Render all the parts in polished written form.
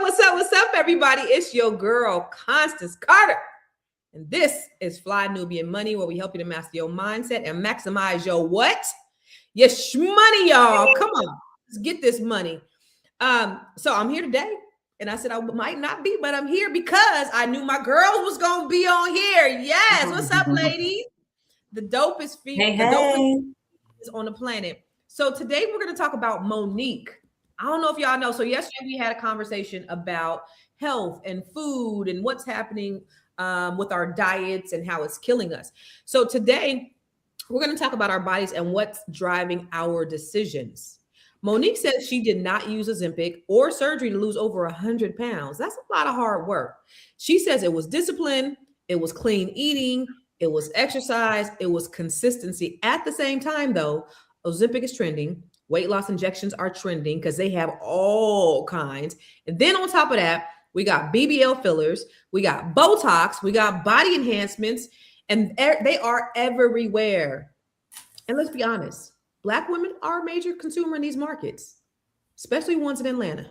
What's up, everybody? It's your girl, Constance Carter. And this is Fly Nubian Money, where we help you to master your mindset and maximize your what? Your money, y'all. Come on, let's get this money. So I'm here today, and I said I might not be, but I'm here because I knew my girls was gonna be on here. Yes, what's up, ladies? The dopest female, the dopest is on the planet. So today we're gonna talk about Monique. I don't know if y'all know. So yesterday we had a conversation about health and food and what's happening with our diets and how it's killing us. So today we're going to talk about our bodies and what's driving our decisions. Monique says she did not use Ozempic or surgery to lose over 100 pounds. That's a lot of hard work. She says it was discipline, it was clean eating, it was exercise, it was consistency. At the same time, though, Ozempic is trending. Weight loss injections are trending because they have all kinds. And then on top of that, we got BBL fillers, we got Botox, we got body enhancements, and they are everywhere. And let's be honest, Black women are a major consumer in these markets, especially ones in Atlanta.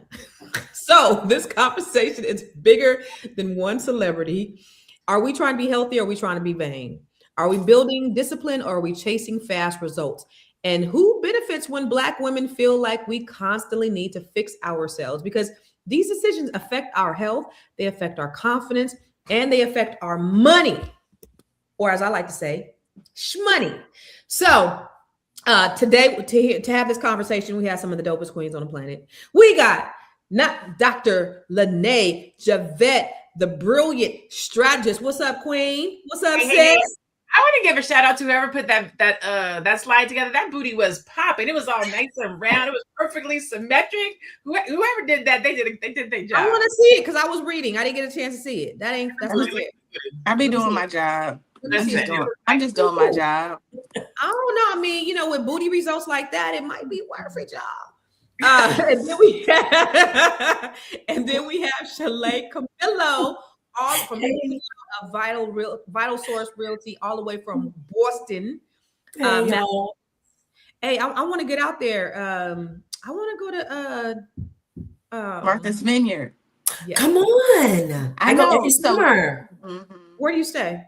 So this conversation is bigger than one celebrity. Are we trying to be healthy or are we trying to be vain? Are we building discipline or are we chasing fast results? And who benefits when Black women feel like we constantly need to fix ourselves? Because these decisions affect our health, they affect our confidence, and they affect our money, or as I like to say, shmoney. So today, to have this conversation, we have some of the dopest queens on the planet. We got not Dr. LaNee Javette, the brilliant strategist. What's up, queen? What's up, sis? I want to give a shout out to whoever put that slide together. That booty was popping. It was all nice and round. It was perfectly symmetric. Whoever did that, they did their job. I want to see it because I was reading. I didn't get a chance to see it. That's not fair. I be doing my job. I'm just doing my job. I don't know. I mean, you know, with booty results like that, it might be worth a job. And then we have Shalaye Camillo, all from a vital source realty, all the way from Boston. Hey, I want to get out there. I want to go to Martha's Vineyard. Yeah. Come on. I go every summer. Mm-hmm. Where do you stay?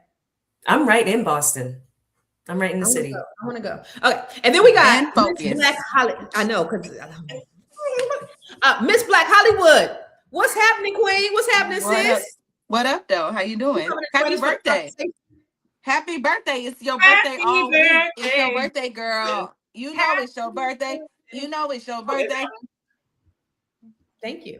I'm right in Boston. I'm right in the city. I want to go. Okay. And then we got Miss Black Hollywood. I know, because Miss Black Hollywood. What's happening, queen? What's happening, sis? What up, though? How you doing? Happy birthday. Happy birthday. It's your birthday all week. It's your birthday, girl. You know it's your birthday. You know it's your birthday. Thank you.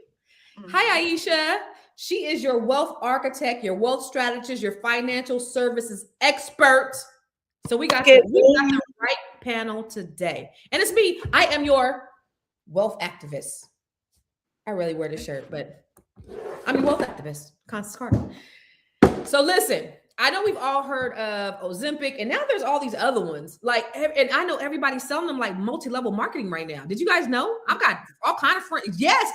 Mm-hmm. Hi, Aisha. She is your wealth architect, your wealth strategist, your financial services expert. So we got the right panel today. And it's me. I am your wealth activist. I really wear this shirt, but I'm your wealth activist, Constance Carter. So listen, I know we've all heard of Ozempic, and now there's all these other ones. Like, and I know everybody's selling them like multi-level marketing right now. Did you guys know? I've got all kind of friends. Yes,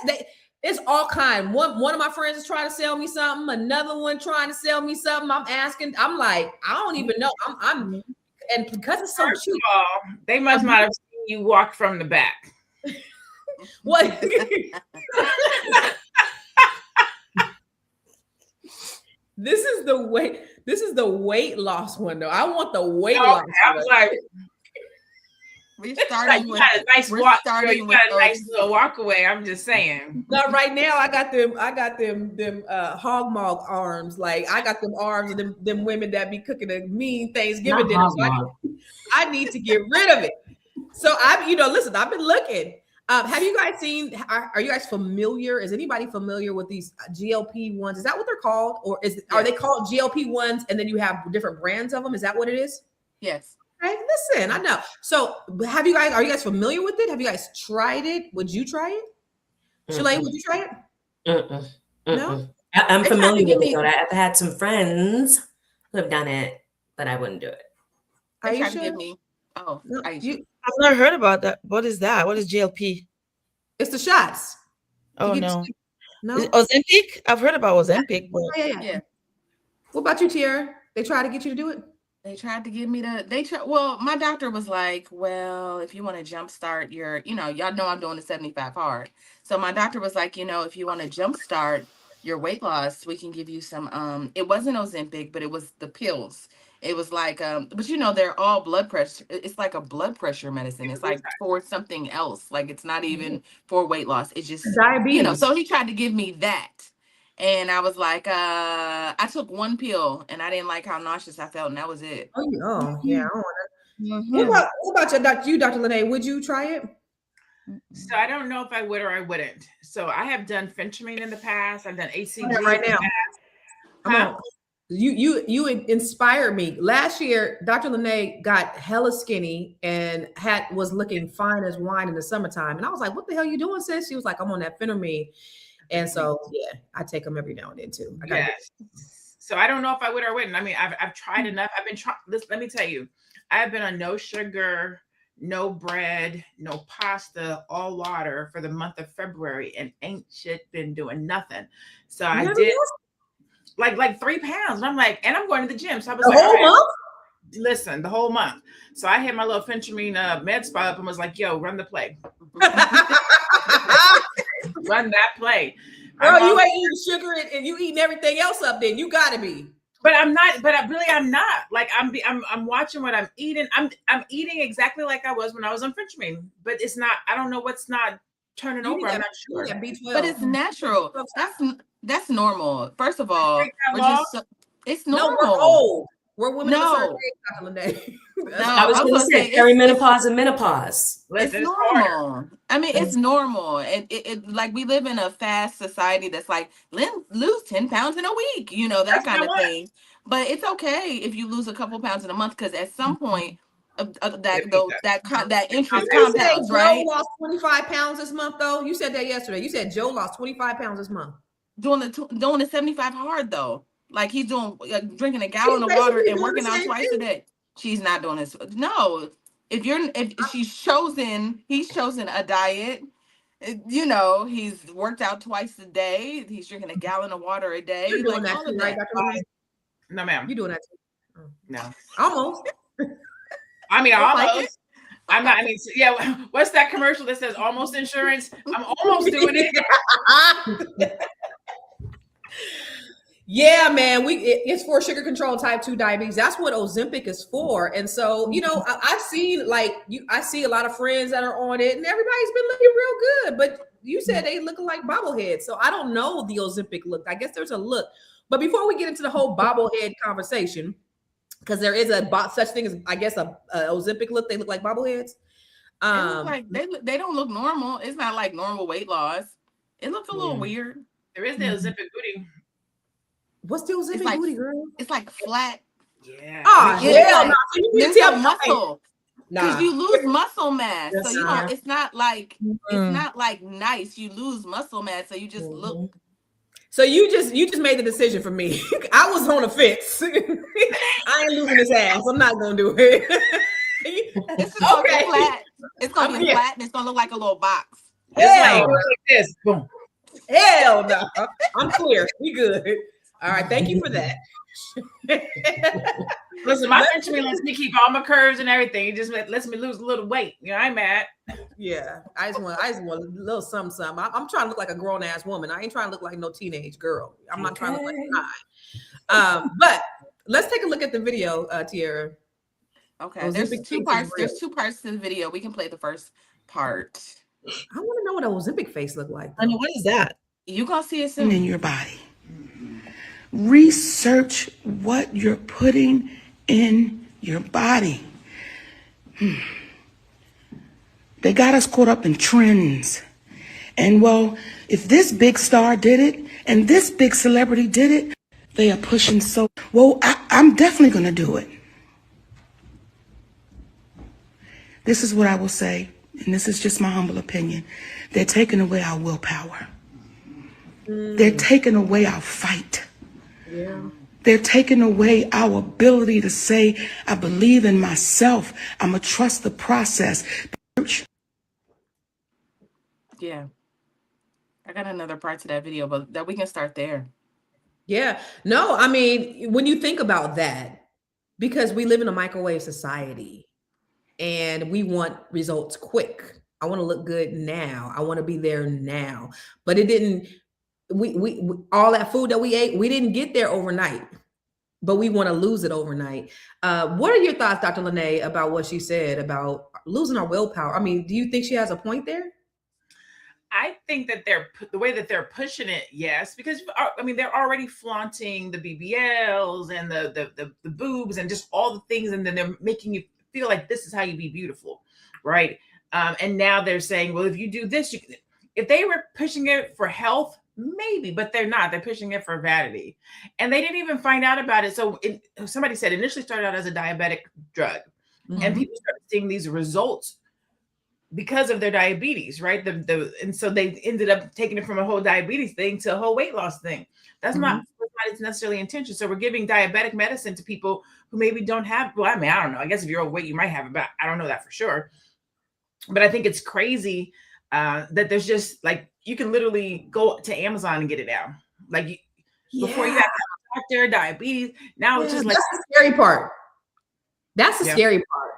it's all kind. One of my friends is trying to sell me something. Another one trying to sell me something. I'm asking. I'm like, I don't even know. I'm and because it's so cheap. They must not have seen you walk from the back. What? This is the weight loss one though. I want the weight loss. I was like, we're starting with a nice walk. You got a nice little walk away. I'm just saying. No, right now I got them hog mog arms. Like I got them arms of them women that be cooking a mean Thanksgiving dinner. So I need to get rid of it. So listen, I've been looking. Have you guys seen? Are you guys familiar? Is anybody familiar with these GLP-1s? Is that what they're called, or are they called GLP-1s? And then you have different brands of them. Is that what it is? Yes. Okay, listen, I know. So, are you guys familiar with it? Have you guys tried it? Would you try it? Shalaye, would you try it? No. I'm familiar with it. I've had some friends who have done it, but I wouldn't do it. Aisha? Aisha. I've never heard about that. What is that? What is GLP? It's the shots. Oh no. No. Ozempic? I've heard about Ozempic, but yeah. What about you, Tiara? They try to get you to do it? They tried to give me well, my doctor was like, well, if you want to jumpstart your, y'all know I'm doing the 75 hard. So my doctor was like, if you want to jumpstart your weight loss, we can give you some, it wasn't Ozempic, but it was the pills. It was like, but they're all blood pressure. It's like a blood pressure medicine. It's like for something else. Like it's not even for weight loss. It's just, Diabetes. so he tried to give me that. And I was like, I took one pill and I didn't like how nauseous I felt, and that was it. Oh yeah. I don't want what about you, Dr. LaNee? Would you try it? So I don't know if I would or I wouldn't. So I have done phentermine in the past. I've done HCG right now. Come on. You inspire me. Last year, Dr. LaNee got hella skinny and was looking fine as wine in the summertime. And I was like, what the hell you doing, sis? She was like, I'm on that phentermine. And so, yeah, I take them every now and then too. So I don't know if I would or wouldn't. I mean, I've tried enough. I've been trying this. Let me tell you, I've been on no sugar, no bread, no pasta, all water for the month of February, and ain't shit been doing nothing. So I did like 3 pounds. And I'm like, and I'm going to the gym. So I was the like, whole month? Listen, the whole month. So I had my little phentermine med spa up and was like, yo, run the play. Run that play. Girl, you ain't eating sugar and you eating everything else up then. You gotta be. But I'm not, I'm not. Like I'm watching what I'm eating. I'm eating exactly like I was when I was on phentermine. But it's not, I don't know what's not turning over. I'm not sure. But it's natural. That's normal. First of all, it's normal. No, we're old. We're women no. of a certain age. No, I was going to say perimenopause and menopause. It's normal. I mean, it's normal. It like we live in a fast society that's like, lose 10 pounds in a week, that kind of thing. But it's okay if you lose a couple pounds in a month, because at some point, that interest compounds, right? Joe lost 25 pounds this month, though. You said that yesterday. You said Joe lost 25 pounds this month. Doing the 75 hard though. Like he's doing drinking a gallon of water and working out twice a day. She's not doing this. No, he's chosen a diet. He's worked out twice a day. He's drinking a gallon of water a day. You're doing that too, right, Dr. No, ma'am. You doing that too? No, almost. I mean, almost. Like I'm not. I mean, yeah. What's that commercial that says almost insurance? I'm almost doing it. Yeah, man, it's for sugar control type 2 diabetes. That's what Ozempic is for. And so, I've seen I see a lot of friends that are on it and everybody's been looking real good, but you said they look like bobbleheads. So I don't know the Ozempic look. I guess there's a look. But before we get into the whole bobblehead conversation, because there is such thing as, I guess, a Ozempic look, they look like bobbleheads. They don't look normal. It's not like normal weight loss. It looks a little weird. There is the Ozempic booty. What's the Ozempic booty, girl? It's like flat. Yeah. Hell no. You tell muscle. Because you lose muscle mass. So it's not like nice. You lose muscle mass. So you just look. So you just made the decision for me. I was on a fence. I ain't losing this ass. I'm not gonna do it. It's gonna be flat. It's gonna be flat and it's gonna look like a little box. Hell, like this. Boom. Hell no. I'm clear. We good. All right, thank you for that. Listen, my Benjamin lets me keep all my curves and everything. It just lets me lose a little weight. I'm mad. Yeah, I just want a little something. I'm trying to look like a grown ass woman. I ain't trying to look like no teenage girl. I'm not trying to look like a But let's take a look at the video, Tiara. Okay, there's 2 parts. There's 2 parts to the video. We can play the first part. I want to know what an Ozempic face look like. I know, what is that? You gonna see it soon. In your body. Research what you're putting in your body. They got us caught up in trends. And well, if this big star did it and this big celebrity did it, they are pushing so, well, I'm definitely going to do it. This is what I will say, and this is just my humble opinion. They're taking away our willpower. They're taking away our fight. Yeah. They're taking away our ability to say, I believe in myself. I'm going to trust the process. Yeah. I got another part to that video, but that we can start there. Yeah. No, I mean, when you think about that, Because we live in a microwave society and we want results quick. I want to look good now. I want to be there now. But it didn't, we all that food that we ate, we didn't get there overnight, but we want to lose it overnight. What are your thoughts, Dr. LaNee, about what she said about losing our willpower? I mean, do you think she has a point there? I think that the way that they're pushing it, yes, because I mean they're already flaunting the BBLs and the boobs and just all the things, and then they're making you feel like this is how you be beautiful, right? And now they're saying, well, if you do this, if they were pushing it for health, maybe, but they're not. They're pushing it for vanity, and they didn't even find out about it. So somebody said initially started out as a diabetic drug, and people started seeing these results because of their diabetes, right? And so they ended up taking it from a whole diabetes thing to a whole weight loss thing. That's not it's necessarily intention. So we're giving diabetic medicine to people who maybe don't have, well, I mean, I don't know. I guess if you're overweight, you might have it, but I don't know that for sure. But I think it's crazy that there's just like, you can literally go to Amazon and get it now. Like before you have a doctor, diabetes. Now it's just like. That's the scary part. That's the scary part.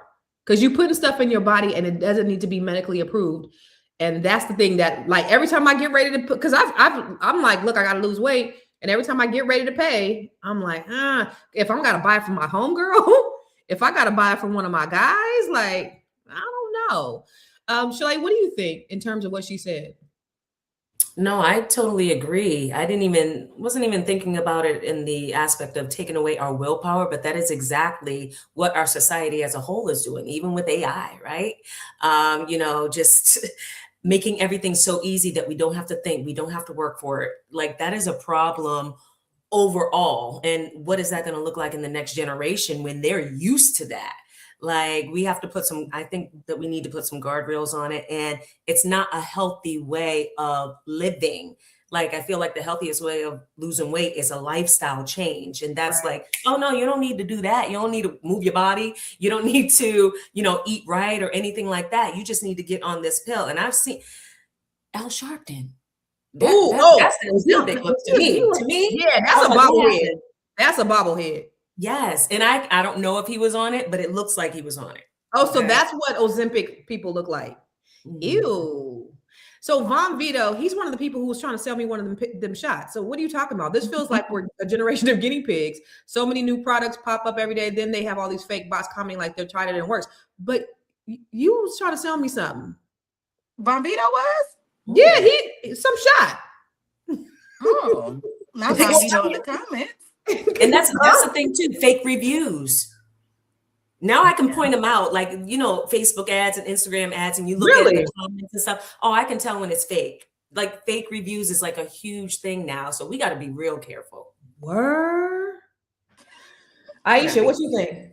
Because you're putting stuff in your body and it doesn't need to be medically approved. And that's the thing that, like, every time I get ready to put, because I'm like, look, I got to lose weight. And every time I get ready to pay, I'm like, if I'm got to buy it from my homegirl, if I got to buy it from one of my guys, like, I don't know. Shalaye, what do you think in terms of what she said? No, I totally agree. Wasn't even thinking about it in the aspect of taking away our willpower, but that is exactly what our society as a whole is doing, even with AI, right? Just making everything so easy that we don't have to think, we don't have to work for it. Like that is a problem overall. And what is that going to look like in the next generation when they're used to that? Like we have to I think that we need to put some guardrails on it. And it's not a healthy way of living. Like, I feel like the healthiest way of losing weight is a lifestyle change. And that's like, oh no, you don't need to do that. You don't need to move your body. You don't need to, eat right or anything like that. You just need to get on this pill. And I've seen Al Sharpton. That's the Ozempic look to me. Yeah, that's a bobblehead. That's a bobblehead. Yes. And I don't know if he was on it, but it looks like he was on it. Oh, so that's what Ozempic people look like. Ew. So Von Vito, he's one of the people who was trying to sell me one of them shots. So what are you talking about? This feels like we're a generation of guinea pigs. So many new products pop up every day. Then they have all these fake bots commenting like they're trying it and it works. But you was trying to sell me something. Von Vito was? Yeah, some shot. Oh, not Von Vito in the comments. And that's the thing too, fake reviews. Now I can point them out, like, Facebook ads and Instagram ads, and you look at the comments and stuff. Oh, I can tell when it's fake. Like fake reviews is like a huge thing now. So we got to be real careful. Word. Aisha, what you think?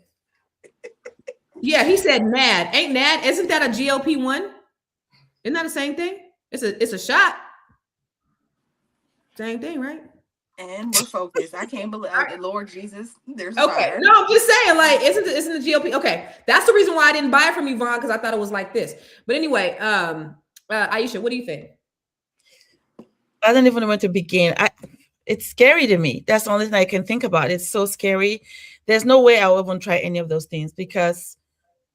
Yeah, he said NAD. Ain't NAD? Isn't that a GLP-1? Isn't that the same thing? It's a shot. Same thing, right? And we're focused. I can't believe Lord Jesus. There's okay. fire. No, I'm just saying, like, isn't the GLP? Okay, that's the reason why I didn't buy it from you, Vaughn, because I thought it was like this. But anyway, Aisha, what do you think? I don't even know where to begin. It's scary to me. That's the only thing I can think about. It's so scary. There's no way I will even try any of those things because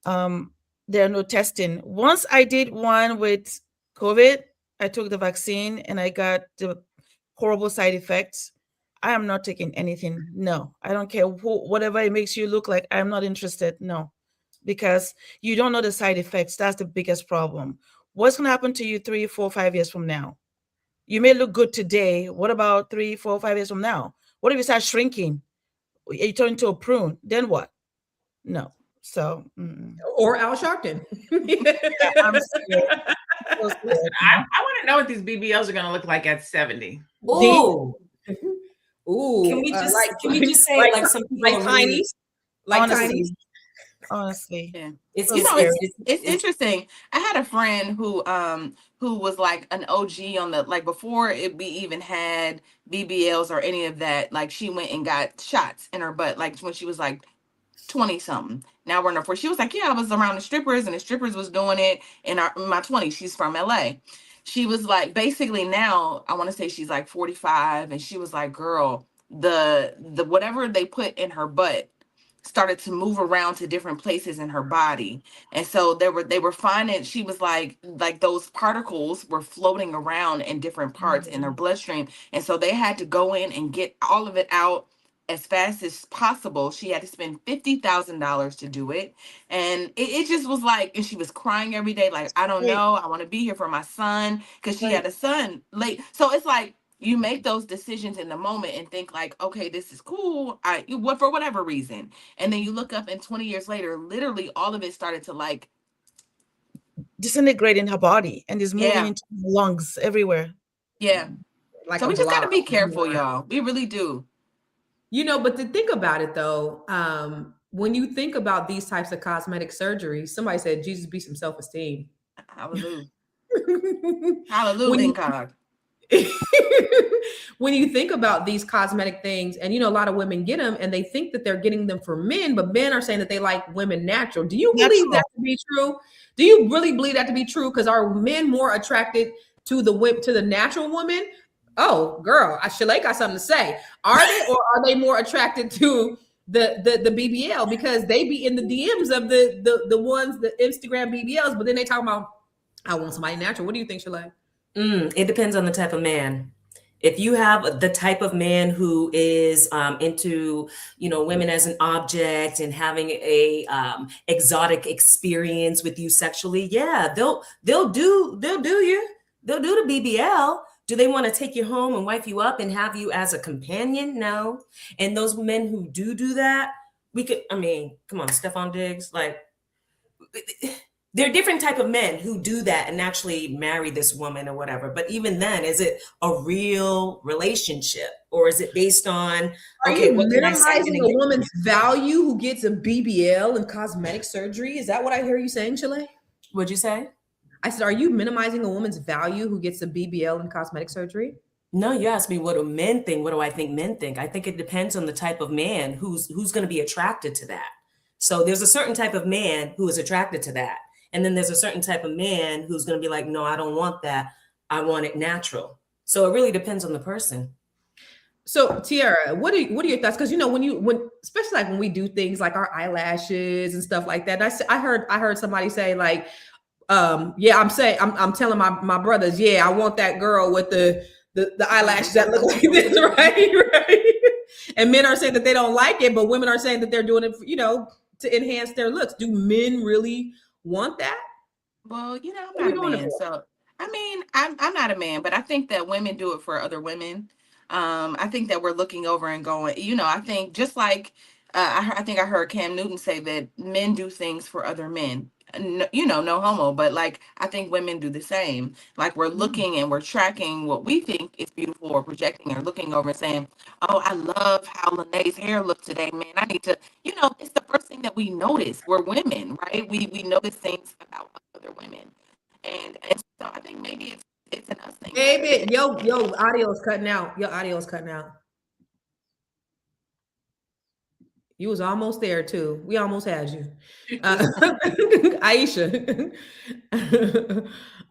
there are no testing. Once I did one with COVID, I took the vaccine and I got the horrible side effects. I am not taking anything. No, I don't care whatever it makes you look like. I'm not interested. No, because you don't know the side effects. That's the biggest problem. What's going to happen to you 3, 4, 5 years from now? You may look good today. What about 3, 4, 5 years from now? What if you start shrinking? You turn into a prune. Then what? No. So, or Al Sharpton. I'm scared. Listen, I want to know what these BBLs are going to look like at 70. Ooh. Ooh. Can we just say like some people like tiny? Like tiny? Honestly. Yeah. It's interesting. I had a friend who was like an OG on the, like, before we even had BBLs or any of that. Like, she went and got shots in her butt, like when she was like 20 something. Now we're in her 40s. She was like, yeah, I was around the strippers and the strippers was doing it in my 20s. She's from LA. She was like, basically now I want to say she's like 45, and she was like, girl, the whatever they put in her butt started to move around to different places in her body. And so they were finding, she was like those particles were floating around in different parts in her bloodstream. And so they had to go in and get all of it out as fast as possible. She had to spend $50,000 to do it. And it just was like, and she was crying every day, like, I don't Wait, know, I want to be here for my son, because she wait. had a son late. So it's like, you make those decisions in the moment and think like, okay, this is cool. What for whatever reason. And then you look up and 20 years later, literally all of it started to like, Disintegrate in her body and is moving yeah, into her lungs everywhere. yeah. Like So a we just got to block. be careful, y'all. We really do. You know, but to think about it though, when you think about these types of cosmetic surgeries, somebody said Jesus be some self-esteem. Hallelujah. when Hallelujah, you God. when you think about these cosmetic things, and you know, a lot of women get them and they think that they're getting them for men, but men are saying that they like women natural. Do you believe that Natural. to be true? Do you really believe that to be true? Because are men more attracted to the natural woman? Oh, girl, Shalaye got something to say. Are they, or are they more attracted to the BBL because they be in the DMs of the ones, the Instagram BBLs, but then they talk about I want somebody natural. What do you think, Shalaye? It depends on the type of man. If you have the type of man who is into, women as an object and having a exotic experience with you sexually, yeah, they'll do the BBL. Do they want to take you home and wife you up and have you as a companion? No. And those men who do that, come on, Stephon Diggs, like. There are different type of men who do that and actually marry this woman or whatever. But even then, is it a real relationship, or is it based on, Are okay, you what can I send minimizing in a and get? woman's value who gets a BBL and cosmetic surgery? Is that what I hear you saying, Shalaye? What'd you say? I said, are you minimizing a woman's value who gets a BBL and cosmetic surgery? No, you asked me what do men think. What do I think men think? I think it depends on the type of man who's going to be attracted to that. So there's a certain type of man who is attracted to that. And then there's a certain type of man who's going to be like, no, I don't want that. I want it natural. So it really depends on the person. So Tiara, what are your thoughts? Because when especially like when we do things like our eyelashes and stuff like that, I heard somebody say like, yeah, I'm telling my brothers, yeah, I want that girl with the eyelashes that look like this, right? And men are saying that they don't like it, but women are saying that they're doing it, to enhance their looks. Do men really want that? Well, I'm What are we not a doing it man, for? so I mean, I'm not a man, but I think that women do it for other women. I think that we're looking over and going, I think just like I think I heard Cam Newton say that men do things for other men. No, no homo, but like I think women do the same. Like we're looking and we're tracking what we think is beautiful or projecting or looking over and saying, "Oh, I love how LaNee's hair looked today, man. I need to." It's the first thing that we notice. We're women, right? We notice things about other women, and so I think maybe it's an us thing. Baby, yo, audio is cutting out. Your audio is cutting out. You was almost there too. We almost had you. Aisha.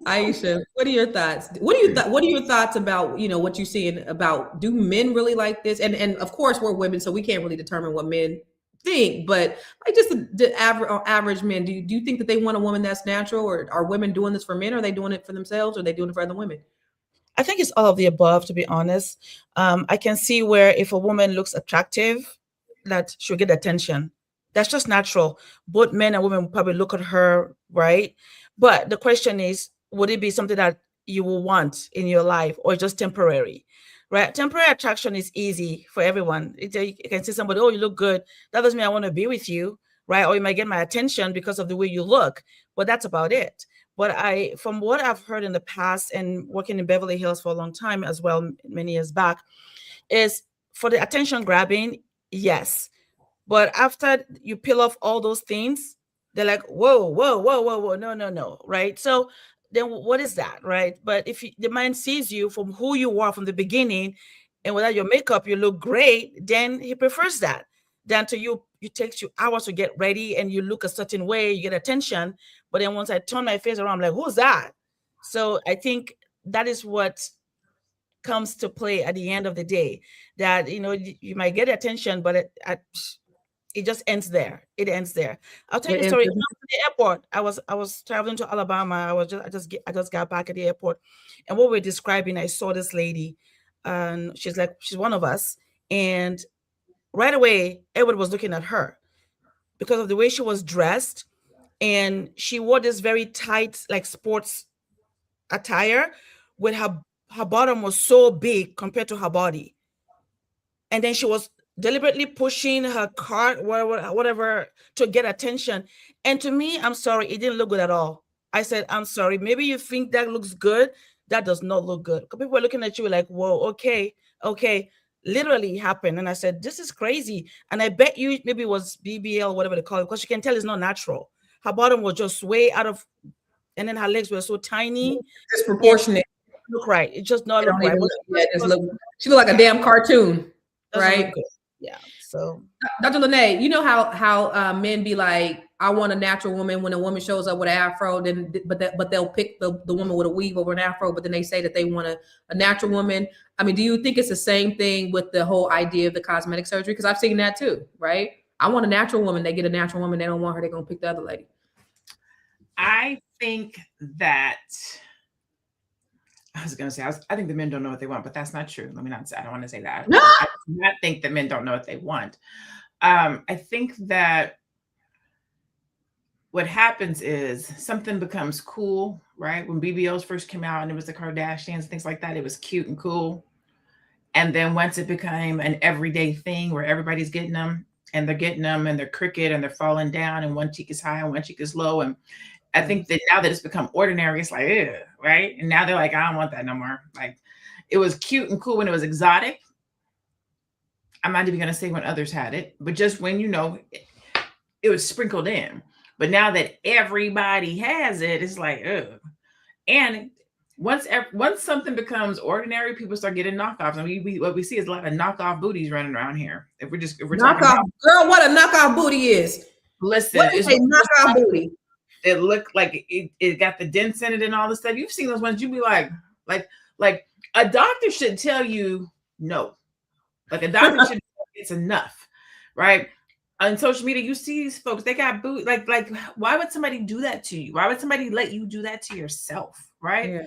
Aisha, what are your thoughts? What are your thoughts about, what you're seeing about, do men really like this? And of course we're women, so we can't really determine what men think, but like just the average men, do you think that they want a woman that's natural, or are women doing this for men? Or are they doing it for themselves, or are they doing it for other women? I think it's all of the above, to be honest. I can see where if a woman looks attractive, that she'll get attention. That's just natural. Both men and women will probably look at her, right? But the question is, would it be something that you will want in your life, or just temporary? Right? Temporary attraction is easy for everyone. You can see somebody, oh, you look good. That doesn't mean I want to be with you, right? Or you might get my attention because of the way you look, but that's about it. But from what I've heard in the past and working in Beverly Hills for a long time as well, many years back, is for the attention grabbing, yes. But after you peel off all those things, they're like, whoa, whoa, whoa, whoa, whoa, no, no, no, right? So then what is that, right? But if the man sees you from who you are from the beginning, and without your makeup, you look great, then he prefers that. Than to you, it takes you hours to get ready and you look a certain way, you get attention. But then once I turn my face around, I'm like, who's that? So I think that is what comes to play at the end of the day, that you might get attention, but It just ends there. It ends there. I'll tell you a story. When I was at the airport, I was traveling to Alabama. I just got back at the airport, and what we're describing, I saw this lady, and she's one of us, and right away, everybody was looking at her because of the way she was dressed, and she wore this very tight, like sports attire, with her bottom was so big compared to her body, and then she was deliberately pushing her cart, whatever, to get attention. And to me, I'm sorry, it didn't look good at all. I said, I'm sorry, maybe you think that looks good. That does not look good. People were looking at you like, whoa, okay. Literally happened. And I said, this is crazy. And I bet you maybe it was BBL, whatever they call it, because you can tell it's not natural. Her bottom was just way out of, and then her legs were so tiny. Disproportionate. Look right. It just not look right. She looked like a damn cartoon. Right. Yeah. So Dr. LaNee, you know how men be like, I want a natural woman. When a woman shows up with an afro, then but they'll pick the woman with a weave over an afro, but then they say that they want a natural woman. I mean, do you think it's the same thing with the whole idea of the cosmetic surgery? Because I've seen that too, right? I want a natural woman. They get a natural woman. They don't want her. They're gonna pick the other lady. I think that I was going to say, I think the men don't know what they want, but that's not true. Let me not say, I don't want to say that. I do not think that men don't know what they want. I think that what happens is something becomes cool, right? When BBLs first came out and it was the Kardashians, things like that, it was cute and cool. And then once it became an everyday thing where everybody's getting them and they're crooked and they're falling down and one cheek is high and one cheek is low. And I think that now that it's become ordinary, it's like, ew, right? And now they're like, I don't want that no more. Like, it was cute and cool when it was exotic. I'm not even going to say when others had it, but just when, it was sprinkled in. But now that everybody has it, it's like, ugh. And once something becomes ordinary, people start getting knockoffs. I mean, what we see is a lot of knockoff booties running around here. If we're knockoff, talking about, girl, what a knockoff booty is. Listen, what is a knockoff booty? It looked like it got the dents in it and all this stuff. You've seen those ones. You'd be like a doctor should tell you no. Like a doctor should tell you it's enough, right? On social media, you see these folks, they got boot. Like, why would somebody do that to you? Why would somebody let you do that to yourself, right? Yeah.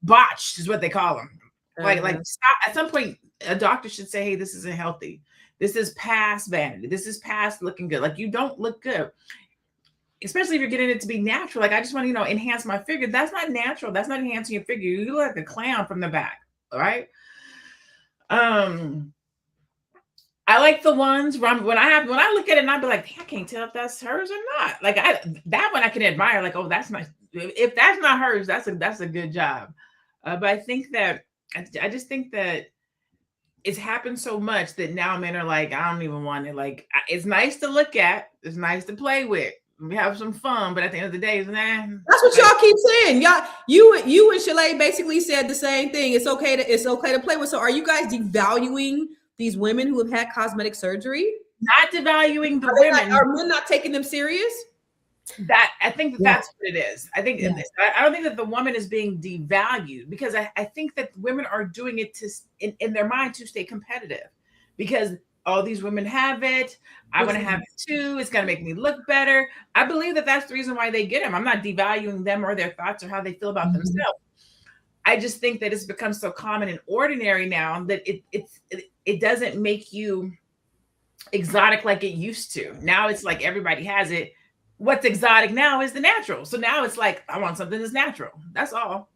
Botched is what they call them. Like stop. At some point, a doctor should say, hey, this isn't healthy. This is past vanity. This is past looking good. Like, you don't look good. Especially if you're getting it to be natural. Like, I just want to, enhance my figure. That's not natural. That's not enhancing your figure. You look like a clown from the back. All right. I like the ones where when I look at it and I'd be like, I can't tell if that's hers or not. Like, that one I can admire. Like, oh, that's nice. If that's not hers, that's a good job. But I think that I just think that it's happened so much that now men are like, I don't even want it. Like, it's nice to look at. It's nice to play with. We have some fun, but at the end of the day, it's nah. That's what y'all keep saying. Y'all, you and Shalaye basically said the same thing. It's okay to play with. So are you guys devaluing these women who have had cosmetic surgery? Not devaluing the women. Are men not taking them serious? I think that's what it is. I think I don't think that the woman is being devalued, because I think that women are doing it in their mind to stay competitive, because all these women have it. I want to have it too. It's going to make me look better. I believe that that's the reason why they get them. I'm not devaluing them or their thoughts or how they feel about themselves. I just think that it's become so common and ordinary now that it doesn't make you exotic like it used to. Now it's like everybody has it. What's exotic now is the natural. So now it's like, I want something that's natural. That's all.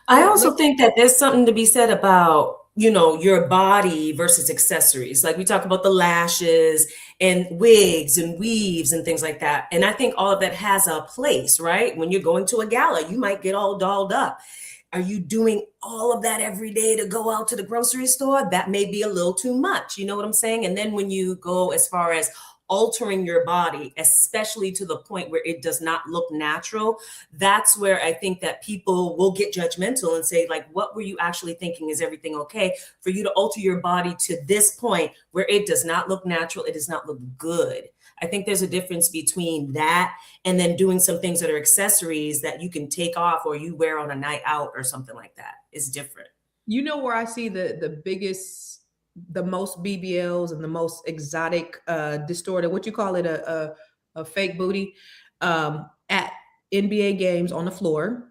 I also think that there's something to be said about, your body versus accessories. Like, we talk about the lashes and wigs and weaves and things like that. And I think all of that has a place, right? When you're going to a gala, you might get all dolled up. Are you doing all of that every day to go out to the grocery store? That may be a little too much. You know what I'm saying? And then when you go as far as altering your body, especially to the point where it does not look natural, that's where I think that people will get judgmental and say, like, what were you actually thinking? Is everything okay for you to alter your body to this point where it does not look natural? It does not look good. I think there's a difference between that and then doing some things that are accessories that you can take off or you wear on a night out or something like that. Is different. You know where I see the biggest the most BBLs and the most exotic, distorted, what you call it, a fake booty, at NBA games on the floor.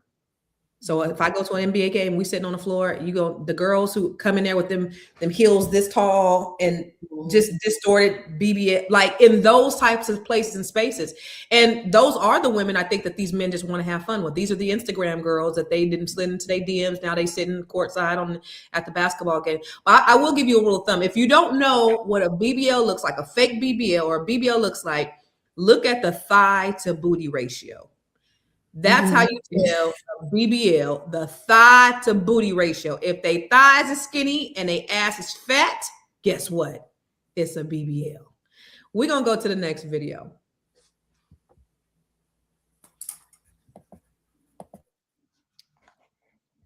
So if I go to an NBA game, we sitting on the floor, you go, the girls who come in there with them heels this tall and just distorted BBL, like in those types of places and spaces. And those are the women I think that these men just want to have fun with. These are the Instagram girls that they didn't slid into their DMs. Now they sitting courtside at the basketball game. But I will give you a rule of thumb. If you don't know what a BBL looks like, a fake BBL or a BBL looks like, look at the thigh to booty ratio. That's how you tell a BBL, the thigh to booty ratio. If they thighs are skinny and they ass is fat, guess what? It's a BBL. We're going to go to the next video.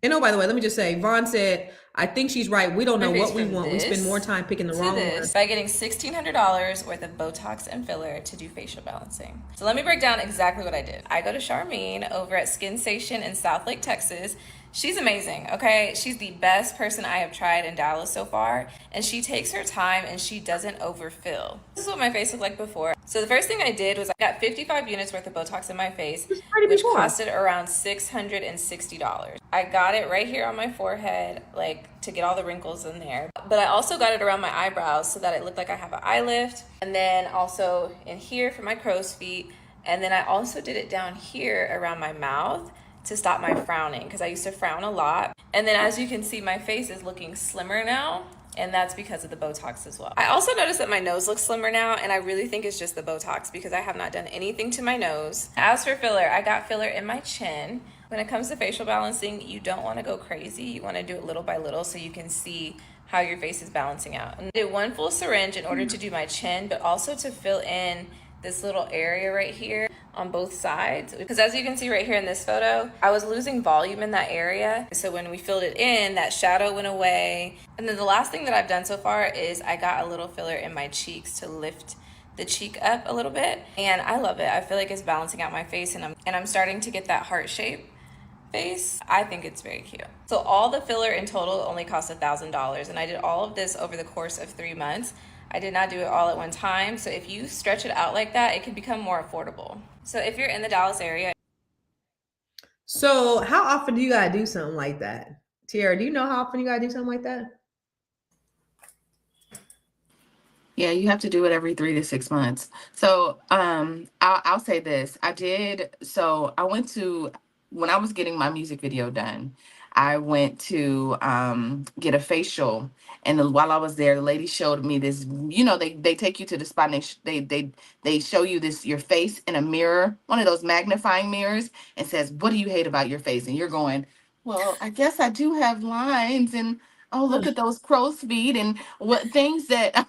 And oh, by the way, let me just say, Vaughn said, I think she's right. We don't know what we want. We spend more time picking the wrong one. By getting $1,600 worth of Botox and filler to do facial balancing. So let me break down exactly what I did. I go to Charmaine over at Skin Station in South Lake, Texas. She's amazing, okay? She's the best person I have tried in Dallas so far, and she takes her time and she doesn't overfill. This is what my face looked like before. So the first thing I did was I got 55 units worth of Botox in my face, which costed around $660. I got it right here on my forehead, like to get all the wrinkles in there. But I also got it around my eyebrows so that it looked like I have an eye lift. And then also in here for my crow's feet. And then I also did it down here around my mouth to stop my frowning, because I used to frown a lot. And then as you can see, my face is looking slimmer now, and that's because of the Botox as well. I also noticed that my nose looks slimmer now, and I really think it's just the Botox because I have not done anything to my nose. As for filler, I got filler in my chin. When it comes to facial balancing, you don't want to go crazy. You want to do it little by little so you can see how your face is balancing out. And I did one full syringe in order to do my chin, but also to fill in this little area right here on both sides, because as you can see right here in this photo, I was losing volume in that area. So when we filled it in, that shadow went away. And then the last thing that I've done so far is I got a little filler in my cheeks to lift the cheek up a little bit, and I love it. I feel like it's balancing out my face, and I'm starting to get that heart shape face. I think it's very cute. So all the filler in total only cost $1,000, and I did all of this over the course of 3 months. I did not do it all at one time. So if you stretch it out like that, it can become more affordable. So if you're in the Dallas area. So how often do you gotta do something like that? Tiara, do you know how often you gotta do something like that? Yeah, you have to do it every 3 to 6 months. So I'll say this. I went to, when I was getting my music video done, I went to get a facial. And while I was there, the lady showed me this, they take you to the spot and they show you your face in a mirror, one of those magnifying mirrors, and says, what do you hate about your face? And you're going, well, I guess I do have lines, and oh, look at those crow's feet and what things that,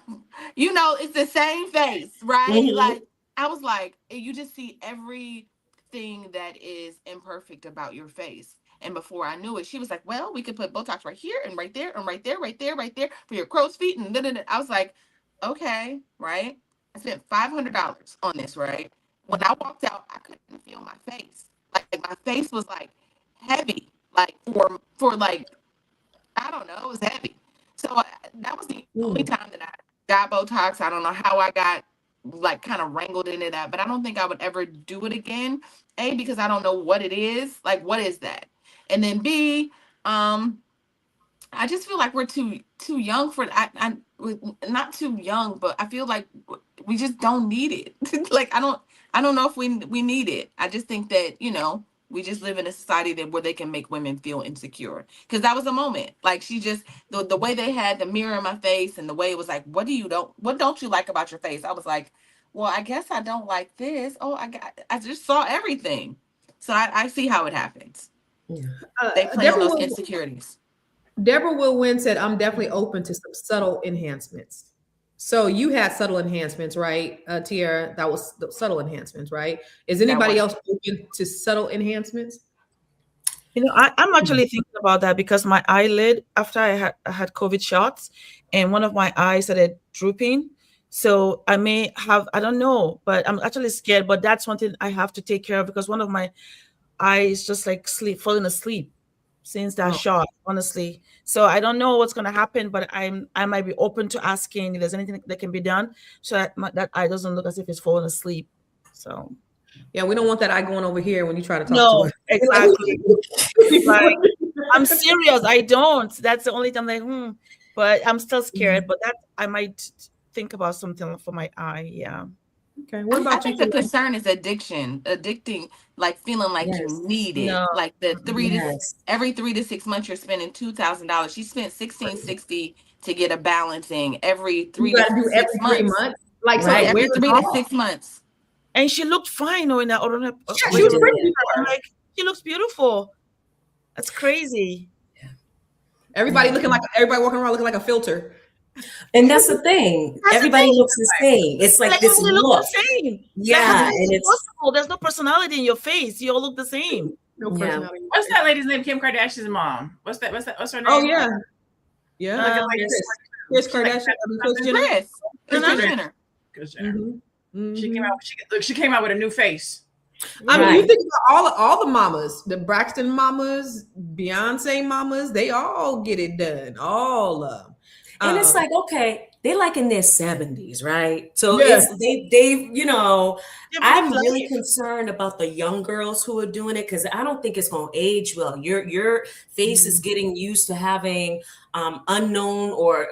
it's the same face, right? Mm-hmm. Like, I was like, you just see everything that is imperfect about your face. And before I knew it, she was like, well, we could put Botox right here and right there and right there, right there, right there for your crow's feet. And then I was like, okay, right? I spent $500 on this, right? When I walked out, I couldn't feel my face. Like my face was like heavy, like for like, I don't know, it was heavy. So that was the only time that I got Botox. I don't know how I got like kind of wrangled into that, but I don't think I would ever do it again. A, because I don't know what it is. Like, what is that? And then B, I just feel like we're too young for that. We're not too young, but I feel like we just don't need it. Like, I don't know if we need it. I just think that, we just live in a society where they can make women feel insecure. Because that was a moment. Like, she just, the way they had the mirror in my face and the way it was like, what don't you like about your face? I was like, well, I guess I don't like this. Oh, I just saw everything. So I see how it happens. They play on those insecurities. Deborah Will Win said, I'm definitely open to some subtle enhancements. So you had subtle enhancements, right, Tiara? That was the subtle enhancements, right? Is anybody else open to subtle enhancements? I'm actually thinking about that because my eyelid, after I had COVID shots, and one of my eyes started drooping. So I may have, I don't know, but I'm actually scared. But that's one thing I have to take care of because one of my eyes just like falling asleep. since that shot, honestly. So I don't know what's gonna happen, but I might be open to asking if there's anything that can be done so that eye doesn't look as if it's falling asleep. So Yeah, we don't want that eye going over here when you try to talk to no, us. exactly. Like, I'm serious. I don't. That's the only time like, but I'm still scared. But that I might think about something for my eye. Yeah. Okay. What I about you? think the concern is addicting, like feeling like Yes. you need it. No. Like Yes. every 3 to 6 months you're spending $2,000. She spent $1,660 to get a balancing every You 3 got to to do 6 every 3 months. months. Like, so Right. where Every 3 to 6 months. And she looked fine in that other. Yeah, when she you was look pretty at her, I'm before. like, she looks beautiful. That's crazy. Everybody walking around looking like a filter. And that's the thing. That's the Everybody thing. looks the same. It's like this Everybody look look. the same. Yeah, Like, and it's it's impossible. There's no personality in your face. You all look the same. No Yeah. personality. What's that lady's name? Kim Kardashian's mom. What's her name? Oh yeah, yeah. Looking like Kris Kardashian. Kris Jenner. Kris Jenner. Kris Jenner. Mhm. She came out with a new face. I mean, you Right. think about all the mamas, the Braxton mamas, Beyonce mamas, they all get it done. All of them. And it's like, okay, they like in their 70s, right? So Yeah. it's they you know, Yeah, I'm but really concerned about the young girls who are doing it because I don't think it's gonna age well. Your face is getting used to having unknown or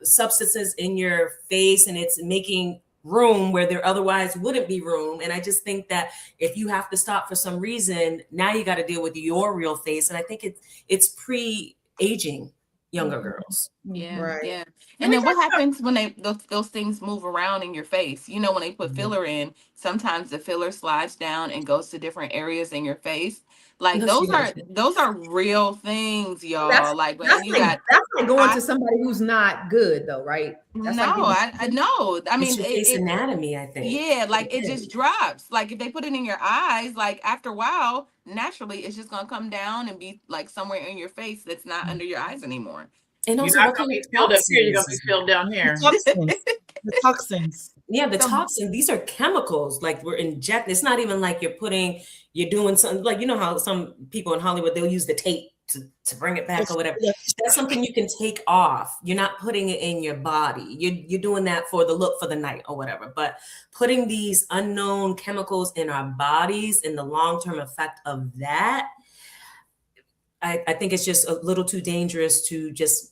substances in your face, and it's making room where there otherwise wouldn't be room. And I just think that if you have to stop for some reason, now you got to deal with your real face. And I think it's pre-aging younger girls. Yeah, Right. yeah. And then what happens when those things move around in your face? You know, when they put filler in, sometimes the filler slides down and goes to different areas in your face. Like No, those are real things, y'all. That's like when that's you like, got that's like going to somebody who's not good though, right? That's like I know. I mean, it's your face anatomy, I think. yeah, like it just drops. Like if they put it in your eyes, like after a while, naturally it's just gonna come down and be like somewhere in your face that's not under your eyes anymore. And also, You're what not going kind to of be filled up here. You're going toxins? to be filled down here. The toxins. Yeah, the toxin. These are chemicals. Like we're injecting. It's not even like you're doing something. Like you know how some people in Hollywood they'll use the tape to bring it back or whatever. That's something you can take off. You're not putting it in your body. You're doing that for the look for the night or whatever. But putting these unknown chemicals in our bodies and the long-term effect of that, I think it's just a little too dangerous to just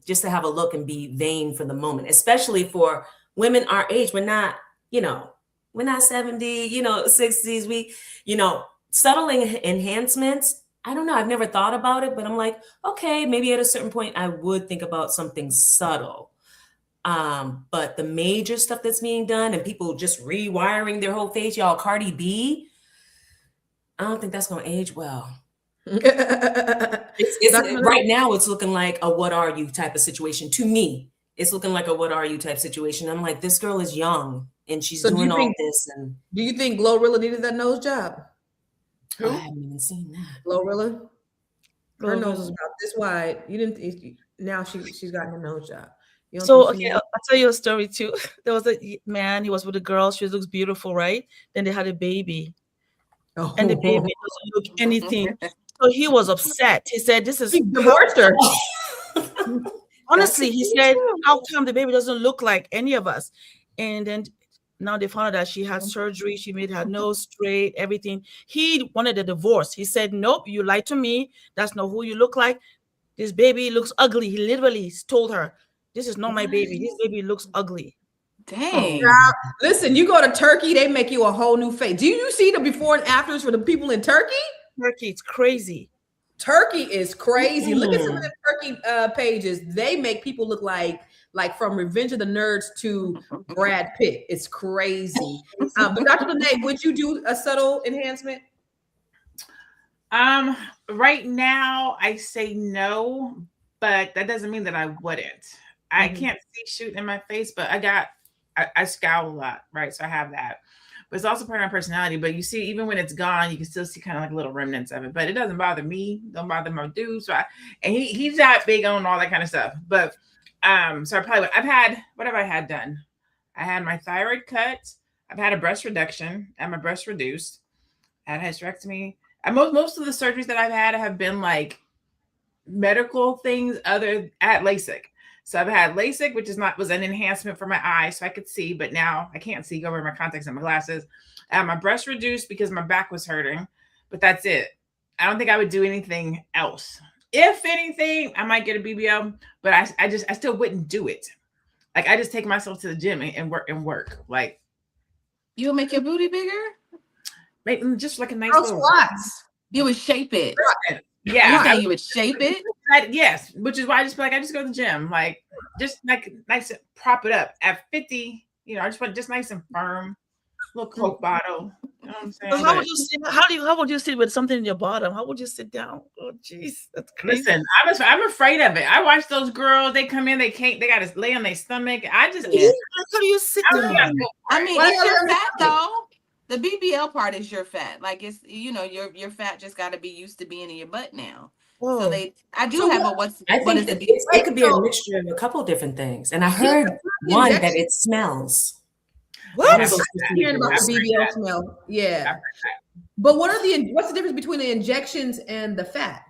to have a look and be vain for the moment, especially for women our age. We're not 70, 60s. Subtle enhancements. I don't know. I've never thought about it, but I'm like, okay, maybe at a certain point I would think about something subtle. But the major stuff that's being done and people just rewiring their whole face, y'all, Cardi B, I don't think that's going to age well. Right now it's looking like a what are you type of situation. To me, it's looking like a what are you type situation. I'm like, this girl is young and she's doing all this. And do you think Glorilla needed that nose job? I haven't even seen that. Glorilla, her nose is about this wide. You didn't. Now she's gotten a nose job. So okay, I'll tell you a story too. There was a man. He was with a girl. She looks beautiful, right? Then they had a baby, and the baby doesn't look anything. So he was upset. He said, "This is divorced her." Honestly, he said, "How come the baby doesn't look like any of us?" And then now they found out that she had surgery. She made her nose straight, everything. He wanted a divorce. He said, "Nope, you lied to me. That's not who you look like. This baby looks ugly." He literally told her, "This is not my baby. This baby looks ugly." Dang. Listen, you go to Turkey, they make you a whole new face. Do you see the before and afters for the people in Turkey? Turkey, it's crazy. Turkey is crazy. Look at some of the Turkey pages. They make people look like from Revenge of the Nerds to Brad Pitt. It's crazy. But Dr. LaNee, would you do a subtle enhancement? Right now I say no, but that doesn't mean that I wouldn't. I can't see shooting in my face, but I scowl a lot, right? So I have that. But it's also part of my personality. But you see, even when it's gone, you can still see kind of like little remnants of it. But it doesn't bother me. Don't bother my dude. So he's not big on all that kind of stuff. But so I probably what have I had done? I had my thyroid cut. I've had a breast reduction. I had my breast reduced. I had a hysterectomy. Most of the surgeries that I've had have been like medical things I had LASIK. So I've had LASIK, which was an enhancement for my eyes so I could see, but now I can't see. Go wear my contacts and my glasses. I had my breast reduced because my back was hurting, but that's it. I don't think I would do anything else. If anything, I might get a BBL, but I still wouldn't do it. Like, I just take myself to the gym and work. Like, you'll make your booty bigger? Make just like a nice Girl little squats. You would shape it. Yeah. You would shape it? Yes, which is why I just feel like I just go to the gym. Like, just like nice and prop it up. At 50, I just want just nice and firm. Little Coke bottle. You know what I'm saying? So how would you sit? How would you sit with something in your bottom? How would you sit down? Oh, jeez, that's crazy. Listen, I'm afraid of it. I watch those girls. They come in. They got to lay on their stomach. I just How do you sit down? I mean, it's your fat though. The BBL part is your fat. Like, it's your fat just got to be used to being in your butt now. Whoa. So it could be a mixture of a couple different things. And I heard one that it smells. What? I'm hearing about the BBL smell. Yeah. But what's the difference between the injections and the fat?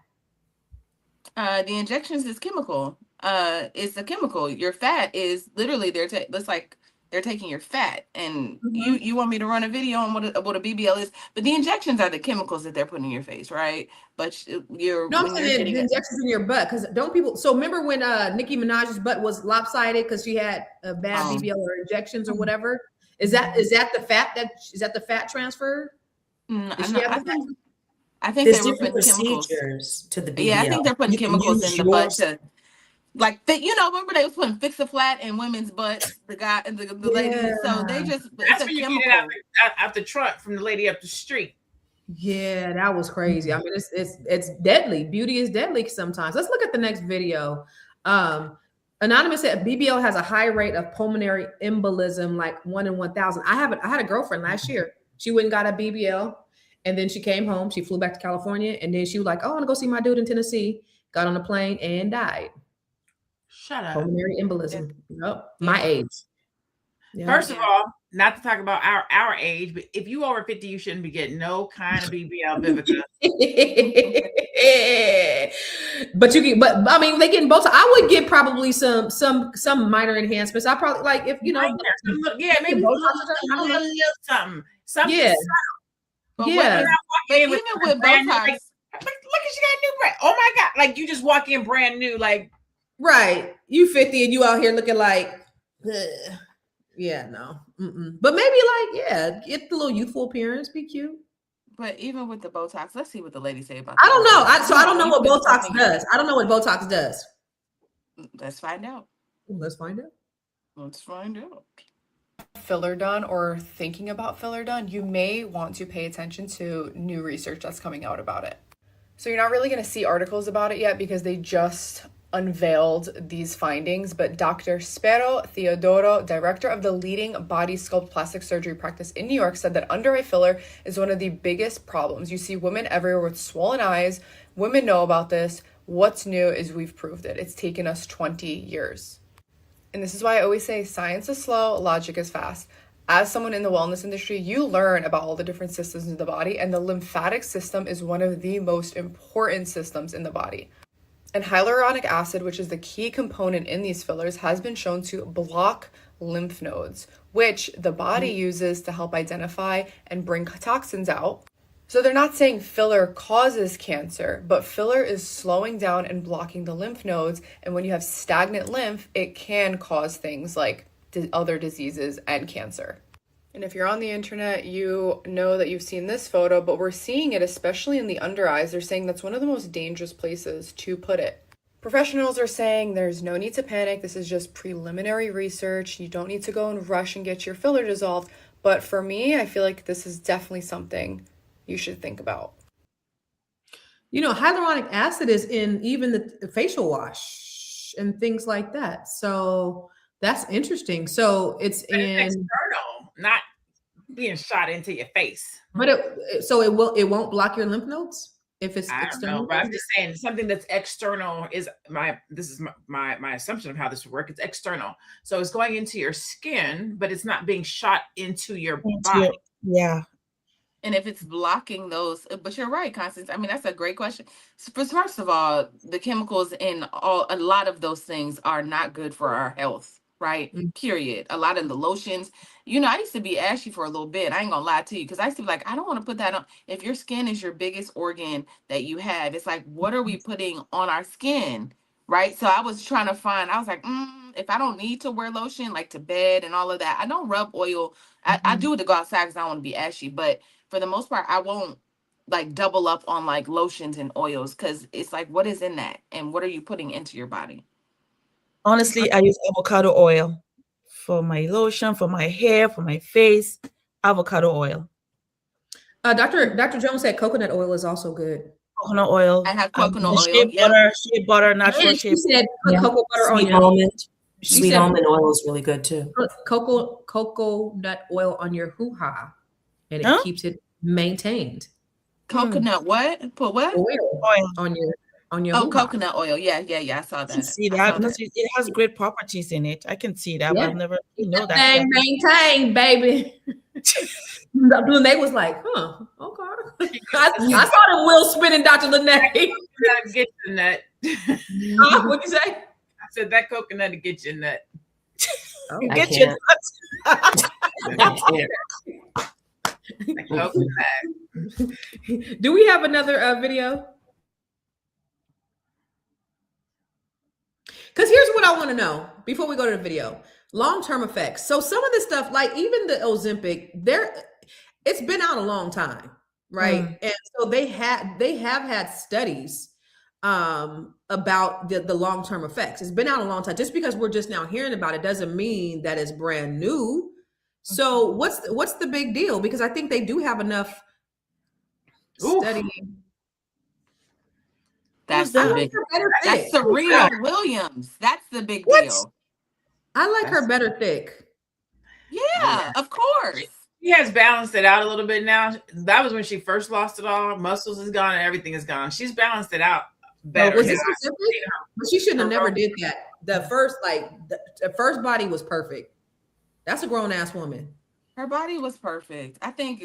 The injections is chemical. It's a chemical. Your fat is literally it's like they're taking your fat, and you want me to run a video on what a BBL is, but the injections are the chemicals that they're putting in your face, right? But I'm saying the injections in your butt, because don't people? So remember when Nicki Minaj's butt was lopsided because she had a bad BBL or injections or whatever? Is that the fat the fat transfer? I think there's they were different putting procedures chemicals. to the BBL. Yeah, I think they're putting chemicals in the butt to, like, remember they was putting Fix-A-Flat in women's butts, the guy and the ladies. So they just that's when you get it out the trunk from the lady up the street. Yeah, that was crazy. I mean, it's deadly. Beauty is deadly sometimes. Let's look at the next video. Anonymous said BBL has a high rate of pulmonary embolism, like 1 in 1,000. I had a girlfriend last year. She went and got a BBL, and then she came home. She flew back to California, and then she was like, "Oh, I want to go see my dude in Tennessee." Got on a plane and died. Shut up. Pulmonary embolism. Yep. My age. Yeah. First of all, not to talk about our age, but if you over 50, you shouldn't be getting no kind of BBL, Vivica. But I mean, they getting both. I would get probably some minor enhancements. I probably like if maybe something. Yeah. But yeah. But even with Botox, look at she got new brand. Oh my God! Like, you just walk in brand new, like, right. You 50 and you out here looking like. Ugh. Yeah, no. But maybe get the little youthful appearance, be cute. But even with the Botox, let's see what the ladies say about that. I don't know. I don't know what Botox does. I don't know what Botox does. Let's find out. Let's find out. Filler done or thinking about filler done, you may want to pay attention to new research that's coming out about it. So you're not really going to see articles about it yet because they just unveiled these findings, but Dr. Spero Theodoro, director of the leading body sculpt plastic surgery practice in New York, said that under eye filler is one of the biggest problems. You see women everywhere with swollen eyes. Women know about this. What's new is we've proved it. It's taken us 20 years. And this is why I always say science is slow, logic is fast. As someone in the wellness industry, you learn about all the different systems in the body, and the lymphatic system is one of the most important systems in the body. And hyaluronic acid, which is the key component in these fillers, has been shown to block lymph nodes, which the body uses to help identify and bring toxins out. So they're not saying filler causes cancer, but filler is slowing down and blocking the lymph nodes. And when you have stagnant lymph, it can cause things like other diseases and cancer. And if you're on the internet, you know that you've seen this photo, but we're seeing it especially in the under eyes. They're saying that's one of the most dangerous places to put it. Professionals are saying there's no need to panic. This is just preliminary research. You don't need to go and rush and get your filler dissolved. But for me, I feel like this is definitely something you should think about. Hyaluronic acid is in even the facial wash and things like that. So that's interesting. So it's external, not being shot into your face. But it won't block your lymph nodes if it's external. Know, but I'm just saying something that's external is my assumption of how this would work. It's external, so it's going into your skin, but it's not being shot into your body. Yeah. And if it's blocking those, but you're right, Constance. I mean, that's a great question. First of all, the chemicals in a lot of those things are not good for our health, right? Period. A lot of the lotions, I used to be ashy for a little bit. I ain't gonna lie to you, because I used to be like, I don't want to put that on. If your skin is your biggest organ that you have, it's like, what are we putting on our skin, right? So I was trying to find. I was like, if I don't need to wear lotion, like to bed and all of that, I don't rub oil. I do it to go outside because I don't want to be ashy, but for the most part, I won't like double up on like lotions and oils, because it's like, what is in that and what are you putting into your body? Honestly, I use avocado oil for my lotion, for my hair, for my face. Avocado oil. Dr. Jones said coconut oil is also good. Coconut oil. I have coconut oil. Shea butter, natural shea She said put cocoa butter Sweet on your almond. She Sweet said almond oil is really good too. put coconut oil on your hoo-ha, and it Huh? keeps it maintained. Coconut what? Put what? Oil on your Oh, hoo-ha. coconut oil. Yeah. I saw I that. can see I that saw because it has great properties in it. I can see that, but Yeah. I've never know that. Thing maintained, baby. LaNee was like, huh, okay. I saw them wheels spinning, Dr. LaNee. That'll get you nut. What'd you say? I said that coconut to get you nut. Oh, You I get your can't. I can't. Coconut. Do we have another video? Because here's what I want to know before we go to the video. Long-term effects. So some of this stuff, like even the Ozempic, it's been out a long time, right? And so they have had studies about the long-term effects. It's been out a long time. Just because we're just now hearing about it doesn't mean that it's brand new. So what's the big deal? Because I think they do have enough study. That's the big. That's Serena Williams. That's the big deal. I like her better thick. Yeah, of course. She has balanced it out a little bit now. That was when she first lost it all. Muscles is gone and everything is gone. She's balanced it out better. Was this but she shouldn't have never did that. The first body was perfect. That's a grown ass woman. Her body was perfect. I think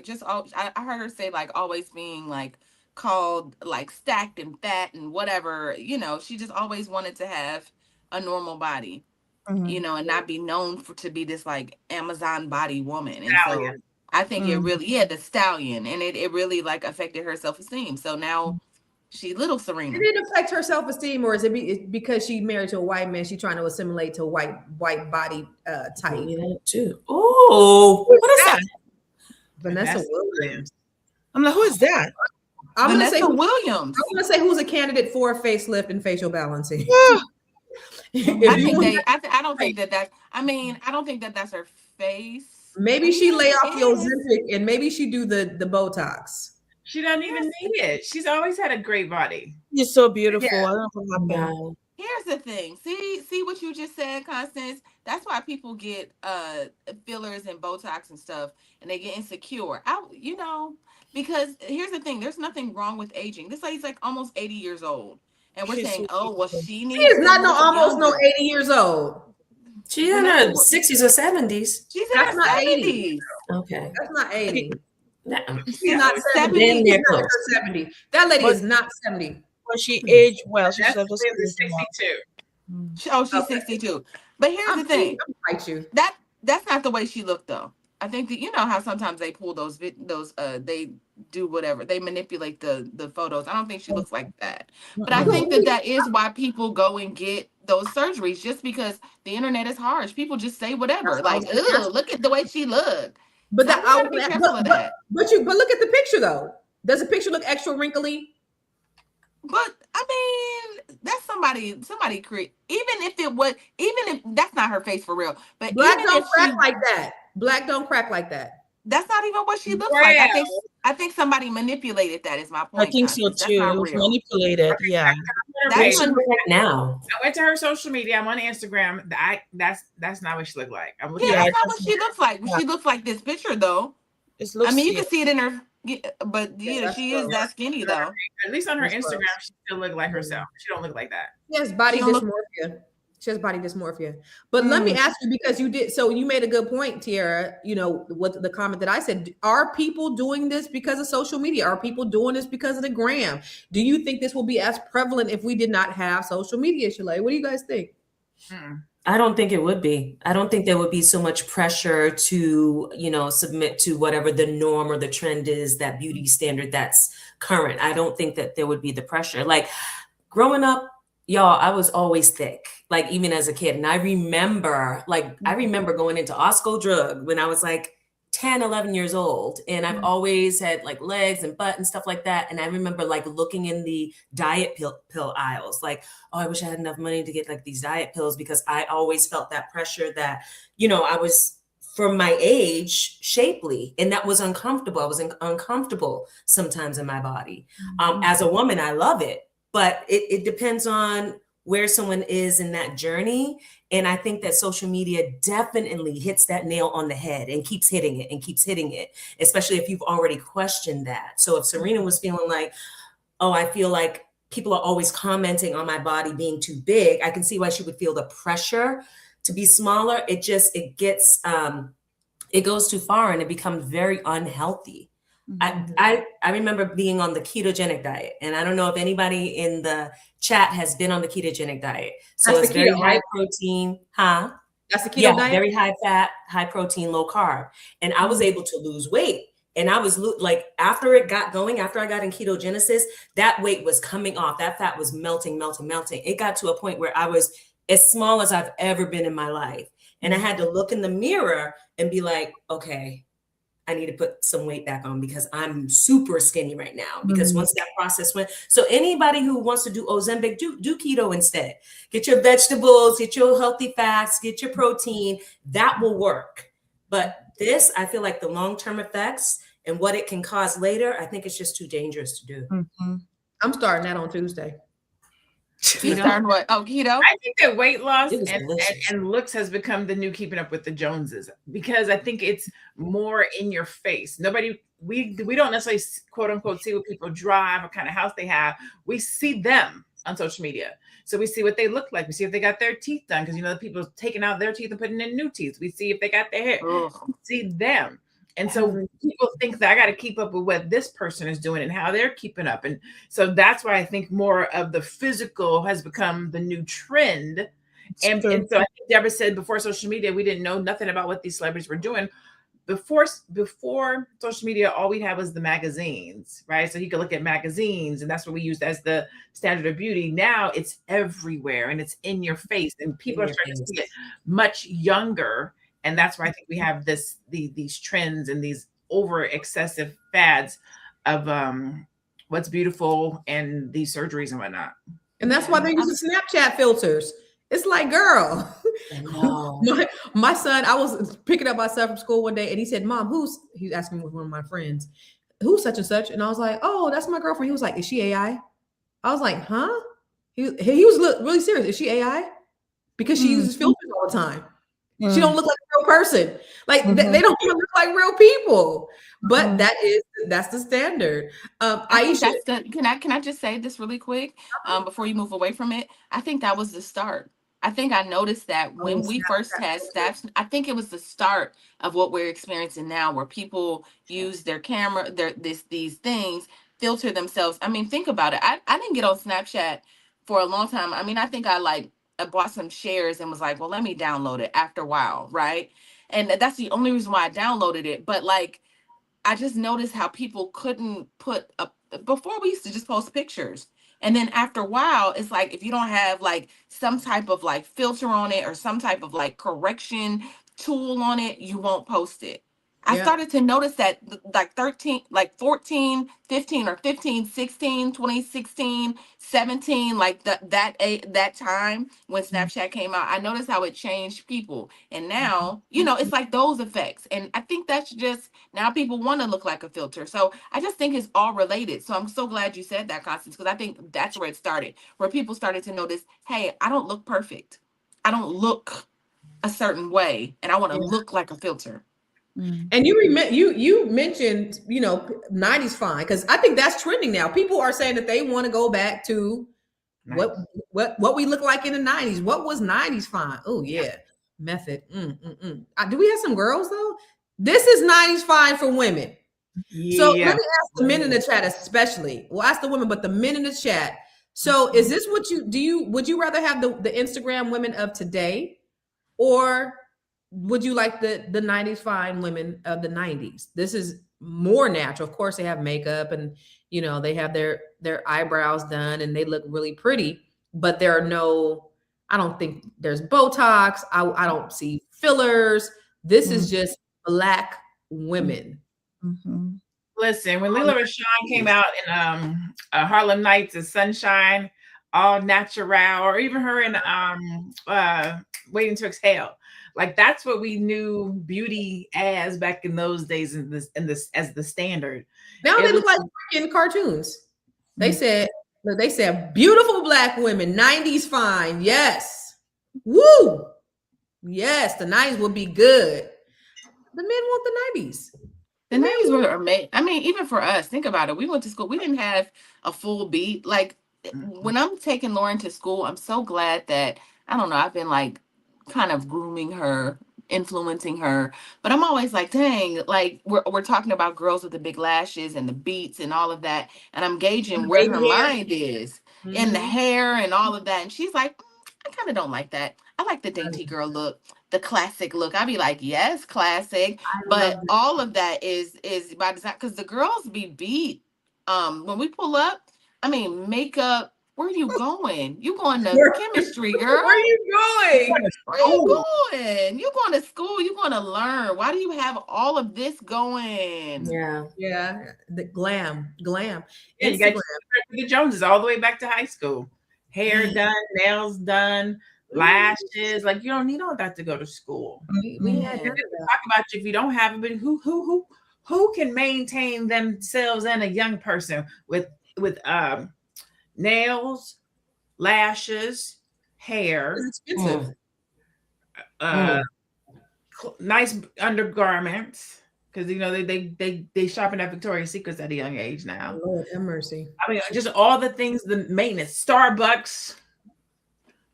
I heard her say like always being like called like stacked and fat and whatever, she just always wanted to have a normal body, and not be known to be this like Amazon body woman. And so I think it really, the stallion, and it really like affected her self-esteem. So now she little Serena. Did it affect her self-esteem, or is it because she married to a white man? She's trying to assimilate to a white body type. Yeah, too. Oh, what is that? Vanessa Williams. I'm like, who is that? I'm gonna say Williams. I'm gonna say who's a candidate for a facelift and facial balancing. I don't think that that's her face. Maybe she lay off the Ozempic and maybe she do the Botox. She doesn't even need it. She's always had a great body. You're so beautiful. Yeah. I don't know what happened. Here's the thing. See what you just said, Constance? That's why people get fillers and Botox and stuff, and they get insecure. Because here's the thing. There's nothing wrong with aging. This lady's like almost 80 years old. And we're saying, she needs. She is not almost 80 years old. She's in her 60s or 70s. She's in her 70s. Okay. That's not 80. She's not 70. She's not 70. That lady is not 70. But she aged well. She's 62. She's 62. But here's the thing. Fight you. That's not the way she looked though. I think that how sometimes they pull those they do whatever, they manipulate the photos. I don't think she looks like that, but I think that is why people go and get those surgeries, just because the internet is harsh. People just say whatever, like, "Ugh, look at the way she looked." But look at the picture though. Does the picture look extra wrinkly? But I mean, that's somebody create. Even if that's not her face for real, but Black don't crack like that. Black don't crack like that. That's not even what she looks like. I think somebody manipulated that. Is my point. I think so too. It was manipulated. Yeah. That's now. I went to her social media. I'm on Instagram. That's not what she looked like. That's not what she looks like. She looks like this picture though. I mean, you can see it in her, but she is that skinny though. At least on her Instagram, she still look like herself. She don't look like that. Yes, body dysmorphia. She has body dysmorphia. But let me ask you, because you made a good point, Tiara, what the comment that I said, are people doing this because of social media? Are people doing this because of the gram? Do you think this will be as prevalent if we did not have social media, Shalaye? What do you guys think? I don't think it would be. I don't think there would be so much pressure to, submit to whatever the norm or the trend is, that beauty standard that's current. I don't think that there would be the pressure. Like growing up, y'all, I was always thick, like even as a kid. And I remember going into Osco Drug when I was like 10, 11 years old. And I've always had like legs and butt and stuff like that. And I remember like looking in the diet pill aisles, like, oh, I wish I had enough money to get like these diet pills, because I always felt that pressure that, I was, for my age, shapely, and that was uncomfortable. I was uncomfortable sometimes in my body. As a woman, I love it. But it depends on where someone is in that journey. And I think that social media definitely hits that nail on the head and keeps hitting it, especially if you've already questioned that. So if Serena was feeling like, oh, I feel like people are always commenting on my body being too big, I can see why she would feel the pressure to be smaller. It goes too far and it becomes very unhealthy. I remember being on the ketogenic diet, and I don't know if anybody in the chat has been on the ketogenic diet. So That's it's the very keto, high right? protein, That's the keto diet? very high fat, high protein, low carb. And I was able to lose weight. And I was like, after I got in ketogenesis, that weight was coming off. That fat was melting. It got to a point where I was as small as I've ever been in my life. And I had to look in the mirror and be like, okay, I need to put some weight back on, because I'm super skinny right now. Because once that process went, so anybody who wants to do Ozempic, do keto instead. Get your vegetables, get your healthy fats, get your protein. That will work. But this, I feel like the long-term effects and what it can cause later, I think it's just too dangerous to do. I'm starting that on Tuesday. You started what? Oh, keto? I think that weight loss delicious. and looks has become the new keeping up with the Joneses, because I think it's more in your face. We don't necessarily quote unquote see what people drive, what kind of house they have. We see them on social media. So we see what they look like. We see if they got their teeth done, because the people taking out their teeth and putting in new teeth. We see if they got their hair. We see them. And so people think that I got to keep up with what this person is doing and how they're keeping up. And so that's why I think more of the physical has become the new trend. And so I think Deborah said before social media, we didn't know nothing about what these celebrities were doing. Before social media, all we had was the magazines, right? So you could look at magazines, and that's what we used as the standard of beauty. Now it's everywhere and it's in your face, and people are starting to see it much younger. And that's why I think we have these trends and these over excessive fads of what's beautiful and these surgeries and whatnot. And that's why they're using Snapchat filters. It's like, girl, my son, I was picking up my son from school one day, and he said, Mom, he asked me with one of my friends, who's such and such? And I was like, oh, that's my girlfriend. He was like, is she AI? I was like, huh? He was really serious. Is she AI? Because she uses filters all the time. She don't look like a real person. Like they don't even look like real people. But that's the standard. Aisha, can I just say this really quick before you move away from it? I think that was the start. I think I noticed that when we first had steps, I think it was the start of what we're experiencing now, where people use their camera, these things, filter themselves. I mean, think about it. I didn't get on Snapchat for a long time. I mean, I think I bought some shares and was like, well, let me download it after a while, right? And that's the only reason why I downloaded it. But I just noticed how people couldn't put up. Before, we used to just post pictures. And then after a while, it's like, if you don't have some type of filter on it or some type of correction tool on it, you won't post it. I started to notice that 14, 15 or 15, 16, 2016, 17, that time when Snapchat came out, I noticed how it changed people. And now, it's like those effects. And I think that's just, now people want to look like a filter. So I just think it's all related. So I'm so glad you said that, Constance, because I think that's where it started, where people started to notice, hey, I don't look perfect. I don't look a certain way, and I want to look like a filter. And you mentioned 90s fine, because I think that's trending now. People are saying that they want to go back to Nice. What we look like in the 90s. What was 90s fine? Oh yeah. Method. Do we have some girls though? This is 90s fine for women. So let me ask the men in the chat, especially. We'll ask the women, but the men in the chat. So is this what would you rather have the Instagram women of today, or would you like the 90s fine women of the 90s? This is more natural. Of course, they have makeup and they have their eyebrows done and they look really pretty, but there are I don't think there's Botox. I don't see fillers. This is just Black women. Listen, when Lila Rashawn came out in Harlem Nights and Sunshine, all natural, or even her in Waiting to Exhale, like that's what we knew beauty as back in those days as the standard. Now they look like freaking cartoons. They said beautiful Black women, 90s fine. Yes. Woo. Yes, the 90s will be good. The men want the 90s. The 90s were amazing. I mean, even for us, think about it. We went to school. We didn't have a full beat. Like when I'm taking Lauren to school, I'm so glad that, I don't know, I've been like kind of grooming her, influencing her. But I'm always like, dang, like we're talking about girls with the big lashes and the beats and all of that. And I'm gauging where her mind is in the hair and all of that. And she's like, I kind of don't like that. I like the dainty girl look, the classic look. I'd be like, yes, classic. But all of that is by design, because the girls be beat. When we pull up, I mean, makeup. Where are you going? You going to chemistry, girl? Where are you going? Where are you going? You going to school? You going to learn? Why do you have all of this going? Yeah. The glam. Yeah, you got the Joneses all the way back to high school. Hair done, nails done, lashes. Like you don't need all that to go to school. We had to talk about you if you don't have it. But who can maintain themselves and a young person with nails, lashes, hair, expensive. Nice undergarments, because they shopping at Victoria's Secrets at a young age now. Lord have mercy. I mean, just all the things, the maintenance, Starbucks,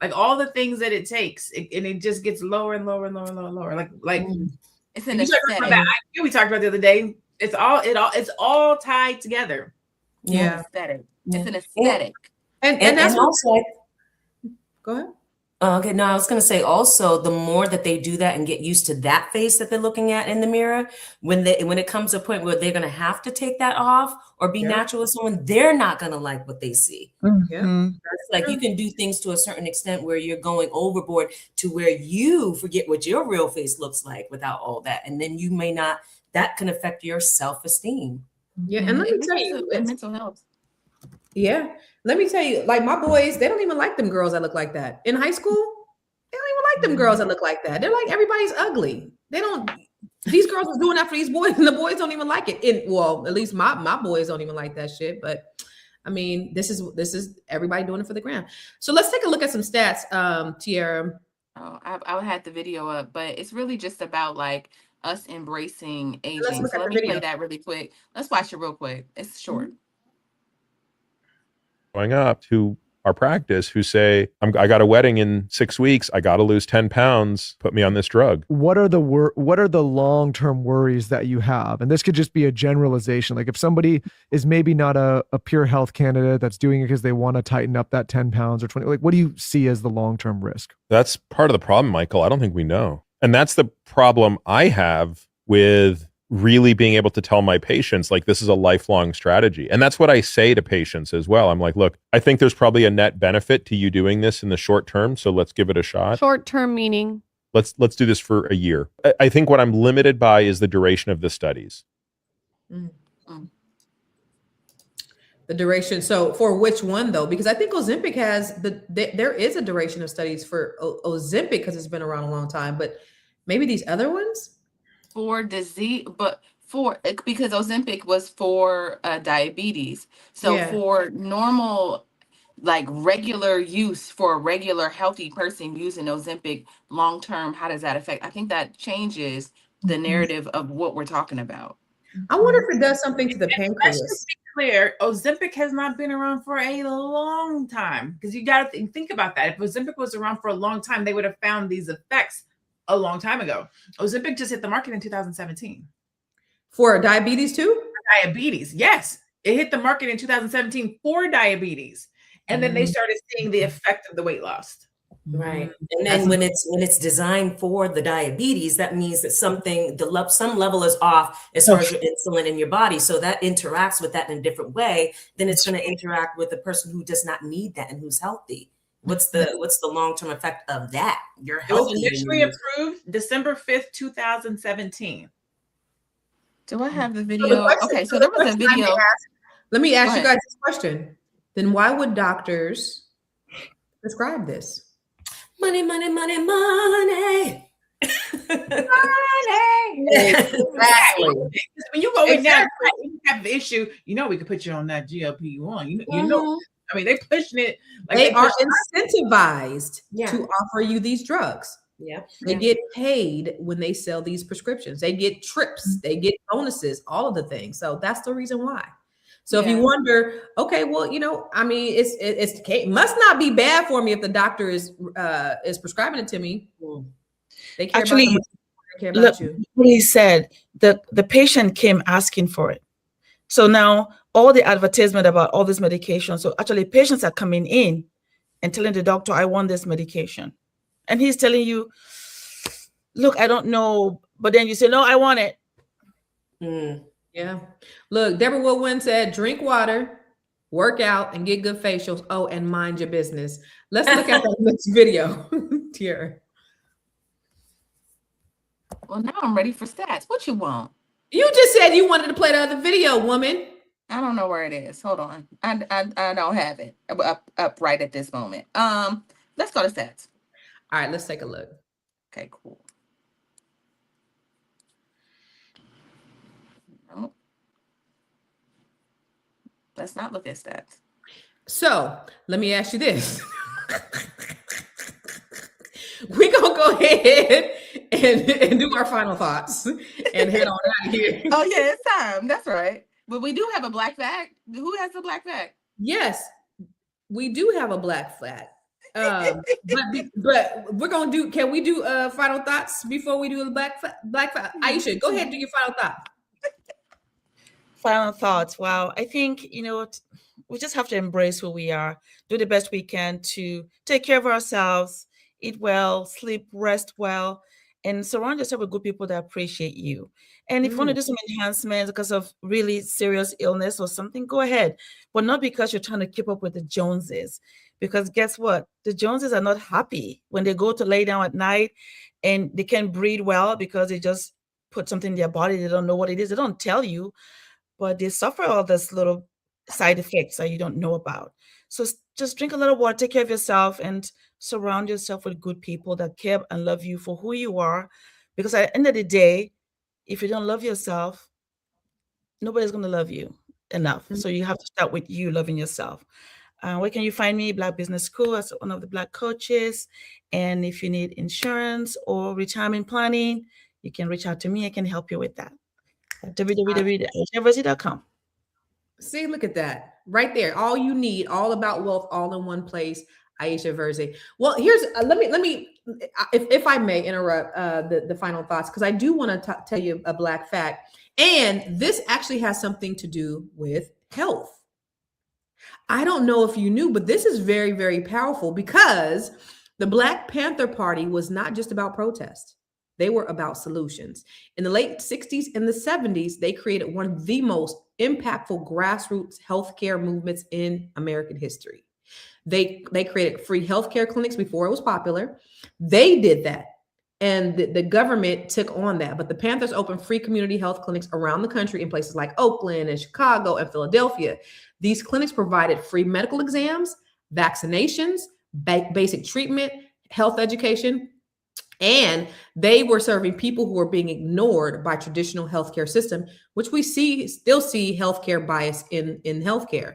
like all the things that it takes, and it just gets lower and lower and lower and lower and lower. Like it's an aesthetic. We talked about the other day. It's all tied together. Yeah, aesthetic. It's an aesthetic. And that's also, go ahead. Okay, no, I was going to say also, the more that they do that and get used to that face that they're looking at in the mirror, when it comes to a point where they're going to have to take that off or be natural with someone, they're not going to like what they see. It's like you can do things to a certain extent where you're going overboard to where you forget what your real face looks like without all that. And then you may not, that can affect your self-esteem. Yeah, and let me tell you, it's mental health. Yeah. Let me tell you, like my boys, they don't even like them girls that look like that. In high school, they don't even like them girls that look like that. They're like, everybody's ugly. These girls are doing that for these boys, and the boys don't even like it. Well, at least my boys don't even like that shit. But I mean, this is everybody doing it for the gram. So let's take a look at some stats, Tiara. Oh, I had the video up, but it's really just about like us embracing aging. So let me play that really quick. Let's watch it real quick. It's short. Going up to our practice who say, I got a wedding in 6 weeks. I got to lose 10 pounds. Put me on this drug. What are the long-term worries that you have? And this could just be a generalization. Like if somebody is maybe not a pure health candidate that's doing it because they want to tighten up that 10 pounds or 20, like what do you see as the long-term risk? That's part of the problem, Michael. I don't think we know. And that's the problem I have with really being able to tell my patients, like, this is a lifelong strategy. And that's what I say to patients as well. I'm like, look, I think there's probably a net benefit to you doing this in the short term. So let's give it a shot. Short term meaning? Let's do this for a year. I think what I'm limited by is the duration of the studies. The duration. So for which one though? Because I think Ozempic has there is a duration of studies for Ozempic because it's been around a long time, but maybe these other ones? For disease, but because Ozempic was for diabetes. So for normal, like regular use for a regular healthy person using Ozempic long term, how does that affect? I think that changes the narrative of what we're talking about. I wonder if it does something to the pancreas. clear, Ozempic has not been around for a long time, because you got to think about that. If Ozempic was around for a long time, they would have found these effects a long time ago. Ozempic just hit the market in 2017. For diabetes too? Diabetes, yes. It hit the market in 2017 for diabetes. And then they started seeing the effect of the weight loss. Right. And then when it's designed for the diabetes, that means that some level is off as far as your insulin in your body. So that interacts with that in a different way. Then it's going to interact with the person who does not need that and who's healthy. What's the long-term effect of that? You're healthy. It was initially approved December 5th, 2017. Do I have the video? Okay, so there was a video. Let me ask you guys this question. Then why would doctors prescribe this? Money, money, money, money. Exactly. When you go in there, you have the issue, we could put you on that GLP-1. You know, I mean, they pushing it. Like they are incentivized Yeah. to offer you these drugs. Yeah. They get paid when they sell these prescriptions. They get trips, they get bonuses, all of the things. So that's the reason why. So if you wonder, okay, well, I mean, it must not be bad for me if the doctor is prescribing it to me. They care Actually, about they care about you. What he said, the patient came asking for it. So now all the advertisement about all this medication. So actually patients are coming in and telling the doctor, I want this medication. And he's telling you, look, I don't know. But then you say, no, I want it. Yeah. Look, Deborah Woodwin said, drink water, work out, and get good facials. Oh, and mind your business. Let's look at the next video. Tiara. Well, now I'm ready for stats. What you want? You just said you wanted to play the other video, woman. I don't know where it is. Hold on. I don't have it up right at this moment. Let's go to stats. All right, let's take a look. Okay, cool. No. Let's not look at stats. So let me ask you this. We're going to go ahead and do our final thoughts and head on out of here. Oh, yeah, it's time. That's right. But we do have a black fact. Who has the black fact? Yes, we do have a black fact. But we're going to do, can we do final thoughts before we do the black fact? Aisha, go ahead and do your final thought. Final thoughts. Wow. I think, we just have to embrace who we are, do the best we can to take care of ourselves, eat well, sleep, rest well, and surround yourself with good people that appreciate you. And if you want to do some enhancements because of really serious illness or something, go ahead. But not because you're trying to keep up with the Joneses. Because guess what? The Joneses are not happy when they go to lay down at night and they can't breathe well because they just put something in their body. They don't know what it is. They don't tell you, but they suffer all this little side effects that you don't know about. So just drink a little water, take care of yourself, and surround yourself with good people that care and love you for who you are. Because at the end of the day, if you don't love yourself, nobody's going to love you enough. So you have to start with you loving yourself. Where can you find me? Black Business School as one of the Black coaches. And if you need insurance or retirement planning, you can reach out to me. I can help you with that. www.aishaversi.com. See, look at that right there. All you need, all about wealth, all in one place. Aisha Versi. Well, here's let me if I may interrupt the final thoughts, because I do want to tell you a black fact, and this actually has something to do with health. I don't know if you knew, but this is very, very powerful, because the Black Panther Party was not just about protest. They were about solutions. In the late 60s and the 70s, they created one of the most impactful grassroots healthcare movements in American history. They created free healthcare clinics before it was popular. They did that. And the government took on that. But the Panthers opened free community health clinics around the country in places like Oakland and Chicago and Philadelphia. These clinics provided free medical exams, vaccinations, basic treatment, health education, and they were serving people who were being ignored by traditional healthcare system, which we still see healthcare bias in healthcare.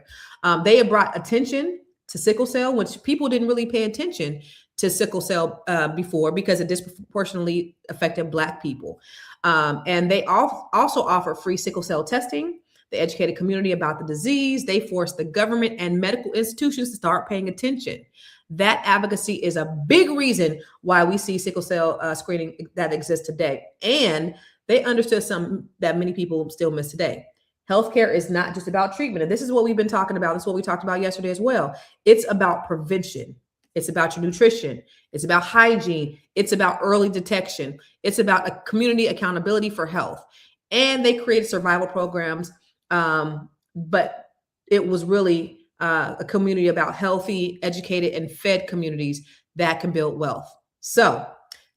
They have brought attention to sickle cell, which people didn't really pay attention to sickle cell before, because it disproportionately affected Black people. And they also offer free sickle cell testing. They educated community about the disease. They forced the government and medical institutions to start paying attention. That advocacy is a big reason why we see sickle cell screening that exists today. And they understood something that many people still miss today. Healthcare is not just about treatment. And this is what we've been talking about. This is what we talked about yesterday as well. It's about prevention. It's about your nutrition. It's about hygiene. It's about early detection. It's about a community accountability for health. And they created survival programs. But it was really a community about healthy, educated, and fed communities that can build wealth. So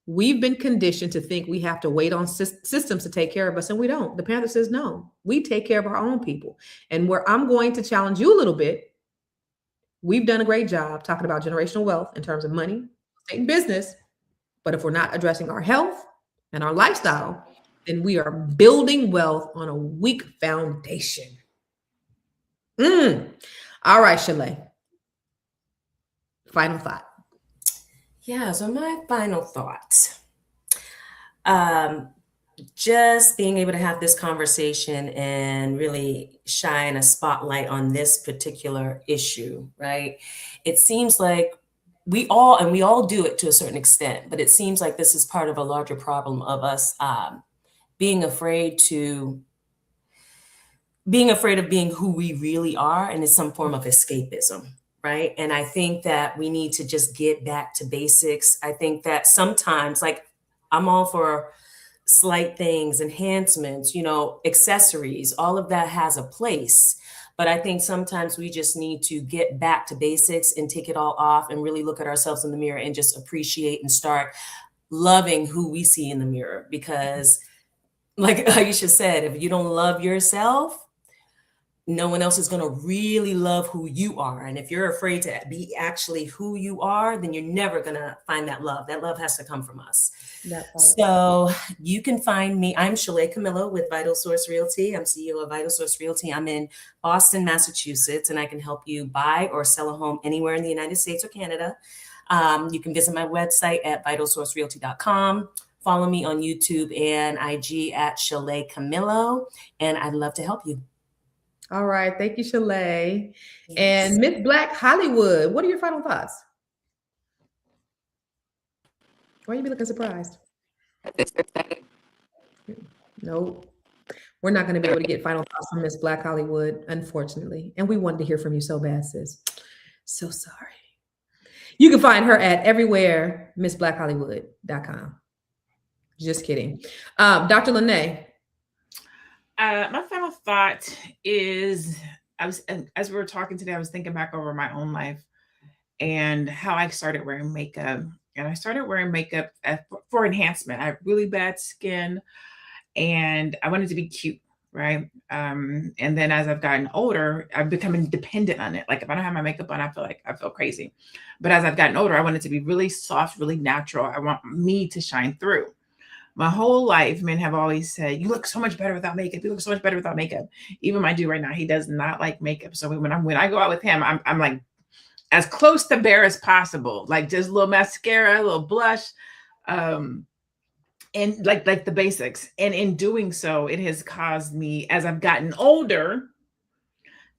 we've been conditioned to think we have to wait on systems to take care of us, and we don't. The Panther says, no, we take care of our own people. And where I'm going to challenge you a little bit, we've done a great job talking about generational wealth in terms of money, state, and business. But if we're not addressing our health and our lifestyle, then we are building wealth on a weak foundation. All right, Shalaye. Final thought. Yeah, so my final thought. Just being able to have this conversation and really shine a spotlight on this particular issue, right? It seems like we all do it to a certain extent, but it seems like this is part of a larger problem of us being afraid of being who we really are, and it's some form of escapism, right? And I think that we need to just get back to basics. I think that sometimes, like, I'm all for slight things, enhancements, accessories, all of that has a place. But I think sometimes we just need to get back to basics and take it all off and really look at ourselves in the mirror and just appreciate and start loving who we see in the mirror. Because like Aisha said, if you don't love yourself, no one else is going to really love who you are. And if you're afraid to be actually who you are, then you're never going to find that love. That love has to come from us. So you can find me. I'm Shalaye Camillo with Vital Source Realty. I'm CEO of Vital Source Realty. I'm in Boston, Massachusetts, and I can help you buy or sell a home anywhere in the United States or Canada. You can visit my website at vitalsourcerealty.com. Follow me on YouTube and IG at Shalaye Camillo, and I'd love to help you. All right. Thank you, Shalaye. Yes. And Miss Black Hollywood, what are your final thoughts? Why you be looking surprised? No, we're not going to be able to get final thoughts from Miss Black Hollywood, unfortunately. And we wanted to hear from you so bad, sis. So sorry. You can find her at everywhere, MissBlackHollywood.com. Just kidding. Dr. LaNee. My final thought is, as we were talking today, I was thinking back over my own life and how I started wearing makeup. And I started wearing makeup for enhancement. I have really bad skin and I wanted to be cute, right? And then as I've gotten older, I've become dependent on it. Like if I don't have my makeup on, I feel crazy. But as I've gotten older, I want it to be really soft, really natural. I want me to shine through. My whole life, men have always said, you look so much better without makeup. You look so much better without makeup. Even my dude right now, he does not like makeup. So when I go out with him, I'm like as close to bare as possible. Like just a little mascara, a little blush, and like the basics. And in doing so, it has caused me, as I've gotten older,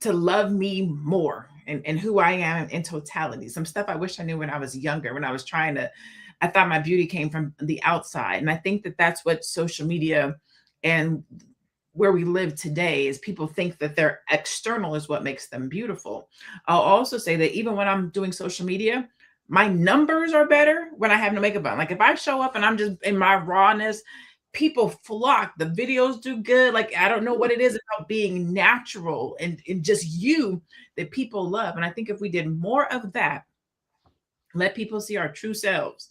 to love me more and who I am in totality. Some stuff I wish I knew when I was younger, when I was I thought my beauty came from the outside. And I think that that's what social media and where we live today is, people think that their external is what makes them beautiful. I'll also say that even when I'm doing social media, my numbers are better when I have no makeup on. Like if I show up and I'm just in my rawness, people flock. The videos do good. Like, I don't know what it is about being natural and just you that people love. And I think if we did more of that, let people see our true selves,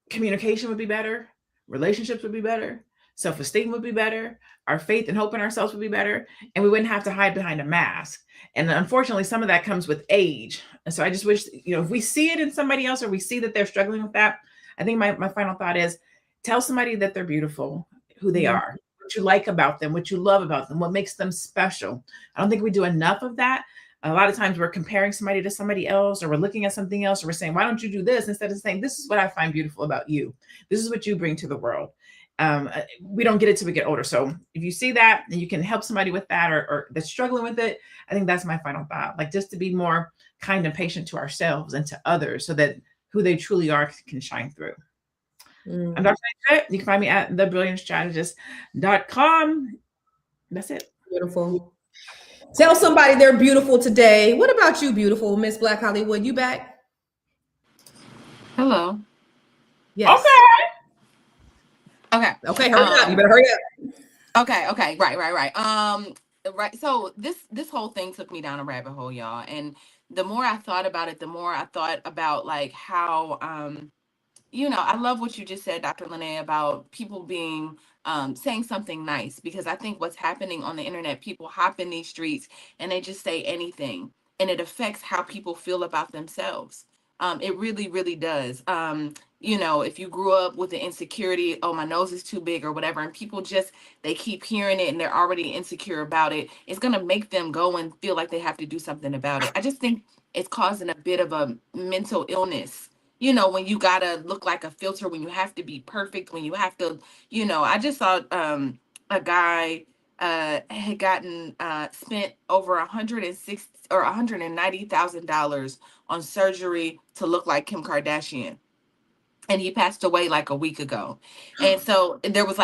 communication would be better, relationships would be better, self-esteem would be better, our faith and hope in ourselves would be better, and we wouldn't have to hide behind a mask. And unfortunately, some of that comes with age. And so I just wish, if we see it in somebody else or we see that they're struggling with that, I think my final thought is tell somebody that they're beautiful, who they are, what you like about them, what you love about them, what makes them special. I don't think we do enough of that. A lot of times we're comparing somebody to somebody else, or we're looking at something else, or we're saying, why don't you do this? Instead of saying, this is what I find beautiful about you. This is what you bring to the world. we don't get it till we get older. So if you see that and you can help somebody with that, or that's struggling with it, I think that's my final thought. Like, just to be more kind and patient to ourselves and to others, so that who they truly are can shine through. I'm Dr. Aisha. You can find me at thebrilliantstrategist.com. That's it. Beautiful. Tell somebody they're beautiful today. What about you, beautiful Miss Black Hollywood? You back? Hello. Yes. Okay. Okay, hurry up. You better hurry up. Okay. Right. Right. So this whole thing took me down a rabbit hole, y'all. And the more I thought about it, the more I thought about like how I love what you just said, Dr. LaNee, about people being saying something nice, because I think what's happening on the internet, people hop in these streets and they just say anything, and it affects how people feel about themselves. It really, really does. If you grew up with the insecurity, oh, my nose is too big or whatever, and people they keep hearing it and they're already insecure about it, it's going to make them go and feel like they have to do something about it. I just think it's causing a bit of a mental illness. When you gotta look like a filter, when you have to be perfect, when you have to, I just saw a guy had gotten spent over $160,000 or $190,000 on surgery to look like Kim Kardashian. And he passed away like a week ago. And so there was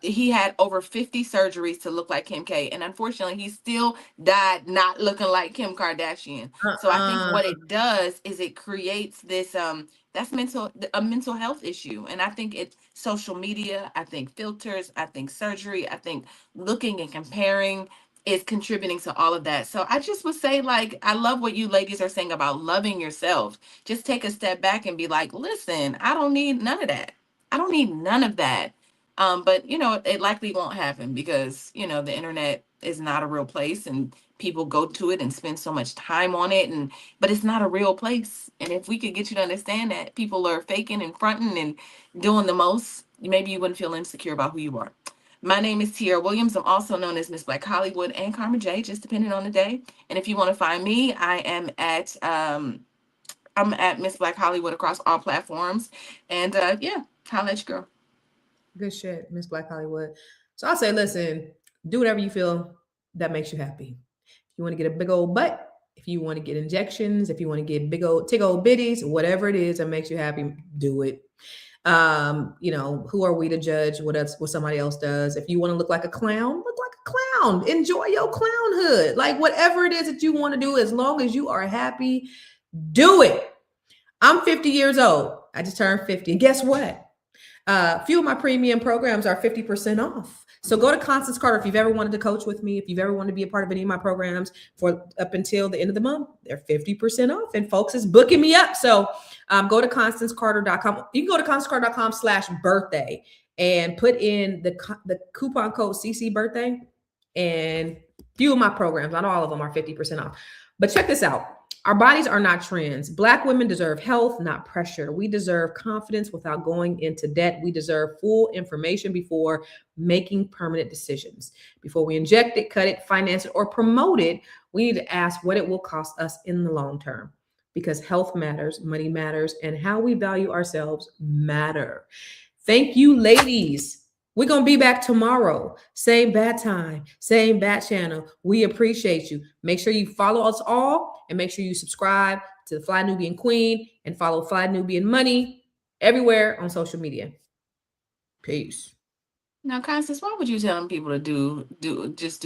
he had over 50 surgeries to look like Kim K. And unfortunately, he still died not looking like Kim Kardashian. So I think what it does is it creates this, that's a mental health issue. And I think it's social media, I think filters, I think surgery, I think looking and comparing is contributing to all of that. So I just would say, I love what you ladies are saying about loving yourself. Just take a step back and be like, listen, I don't need none of that. I don't need none of that. But it likely won't happen because, the internet is not a real place, and people go to it and spend so much time on it, but it's not a real place. And if we could get you to understand that people are faking and fronting and doing the most, maybe you wouldn't feel insecure about who you are. My name is Tiara Williams. I'm also known as Miss Black Hollywood and Karma J, just depending on the day. And if you want to find me, I am at Miss Black Hollywood across all platforms. And holla at your girl. Good shit, Miss Black Hollywood. So I'll say, listen, do whatever you feel that makes you happy. If you want to get a big old butt, if you want to get injections, if you want to get big old bitties, whatever it is that makes you happy, do it. Who are we to judge what somebody else does? If you want to look like a clown, look like a clown. Enjoy your clownhood. Like, whatever it is that you want to do, as long as you are happy, do it. I'm 50 years old. I just turned 50. And guess what? A few of my premium programs are 50% off. So go to Constance Carter if you've ever wanted to coach with me, if you've ever wanted to be a part of any of my programs for up until the end of the month, they're 50% off, and folks is booking me up. So go to ConstanceCarter.com. You can go to ConstanceCarter.com/birthday and put in the coupon code CC birthday, and few of my programs, not all of them, are 50% off. But check this out. Our bodies are not trends. Black women deserve health, not pressure. We deserve confidence without going into debt. We deserve full information before making permanent decisions. Before we inject it, cut it, finance it, or promote it, we need to ask what it will cost us in the long term. Because health matters, money matters, and how we value ourselves matter. Thank you, ladies. We're going to be back tomorrow. Same bad time, same bad channel. We appreciate you. Make sure you follow us all, and make sure you subscribe to the Fly Nubian Queen and follow Fly Nubian Money everywhere on social media. Peace. Now, Constance, why would you tell them people to do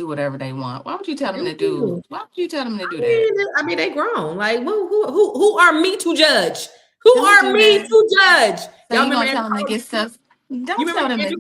whatever they want? Why would you tell them to do? Why would you tell them to do that? I mean, they grown. Like, who are me to judge? Who are me to judge? So you gonna tell them to get stuff? Don't tell them to.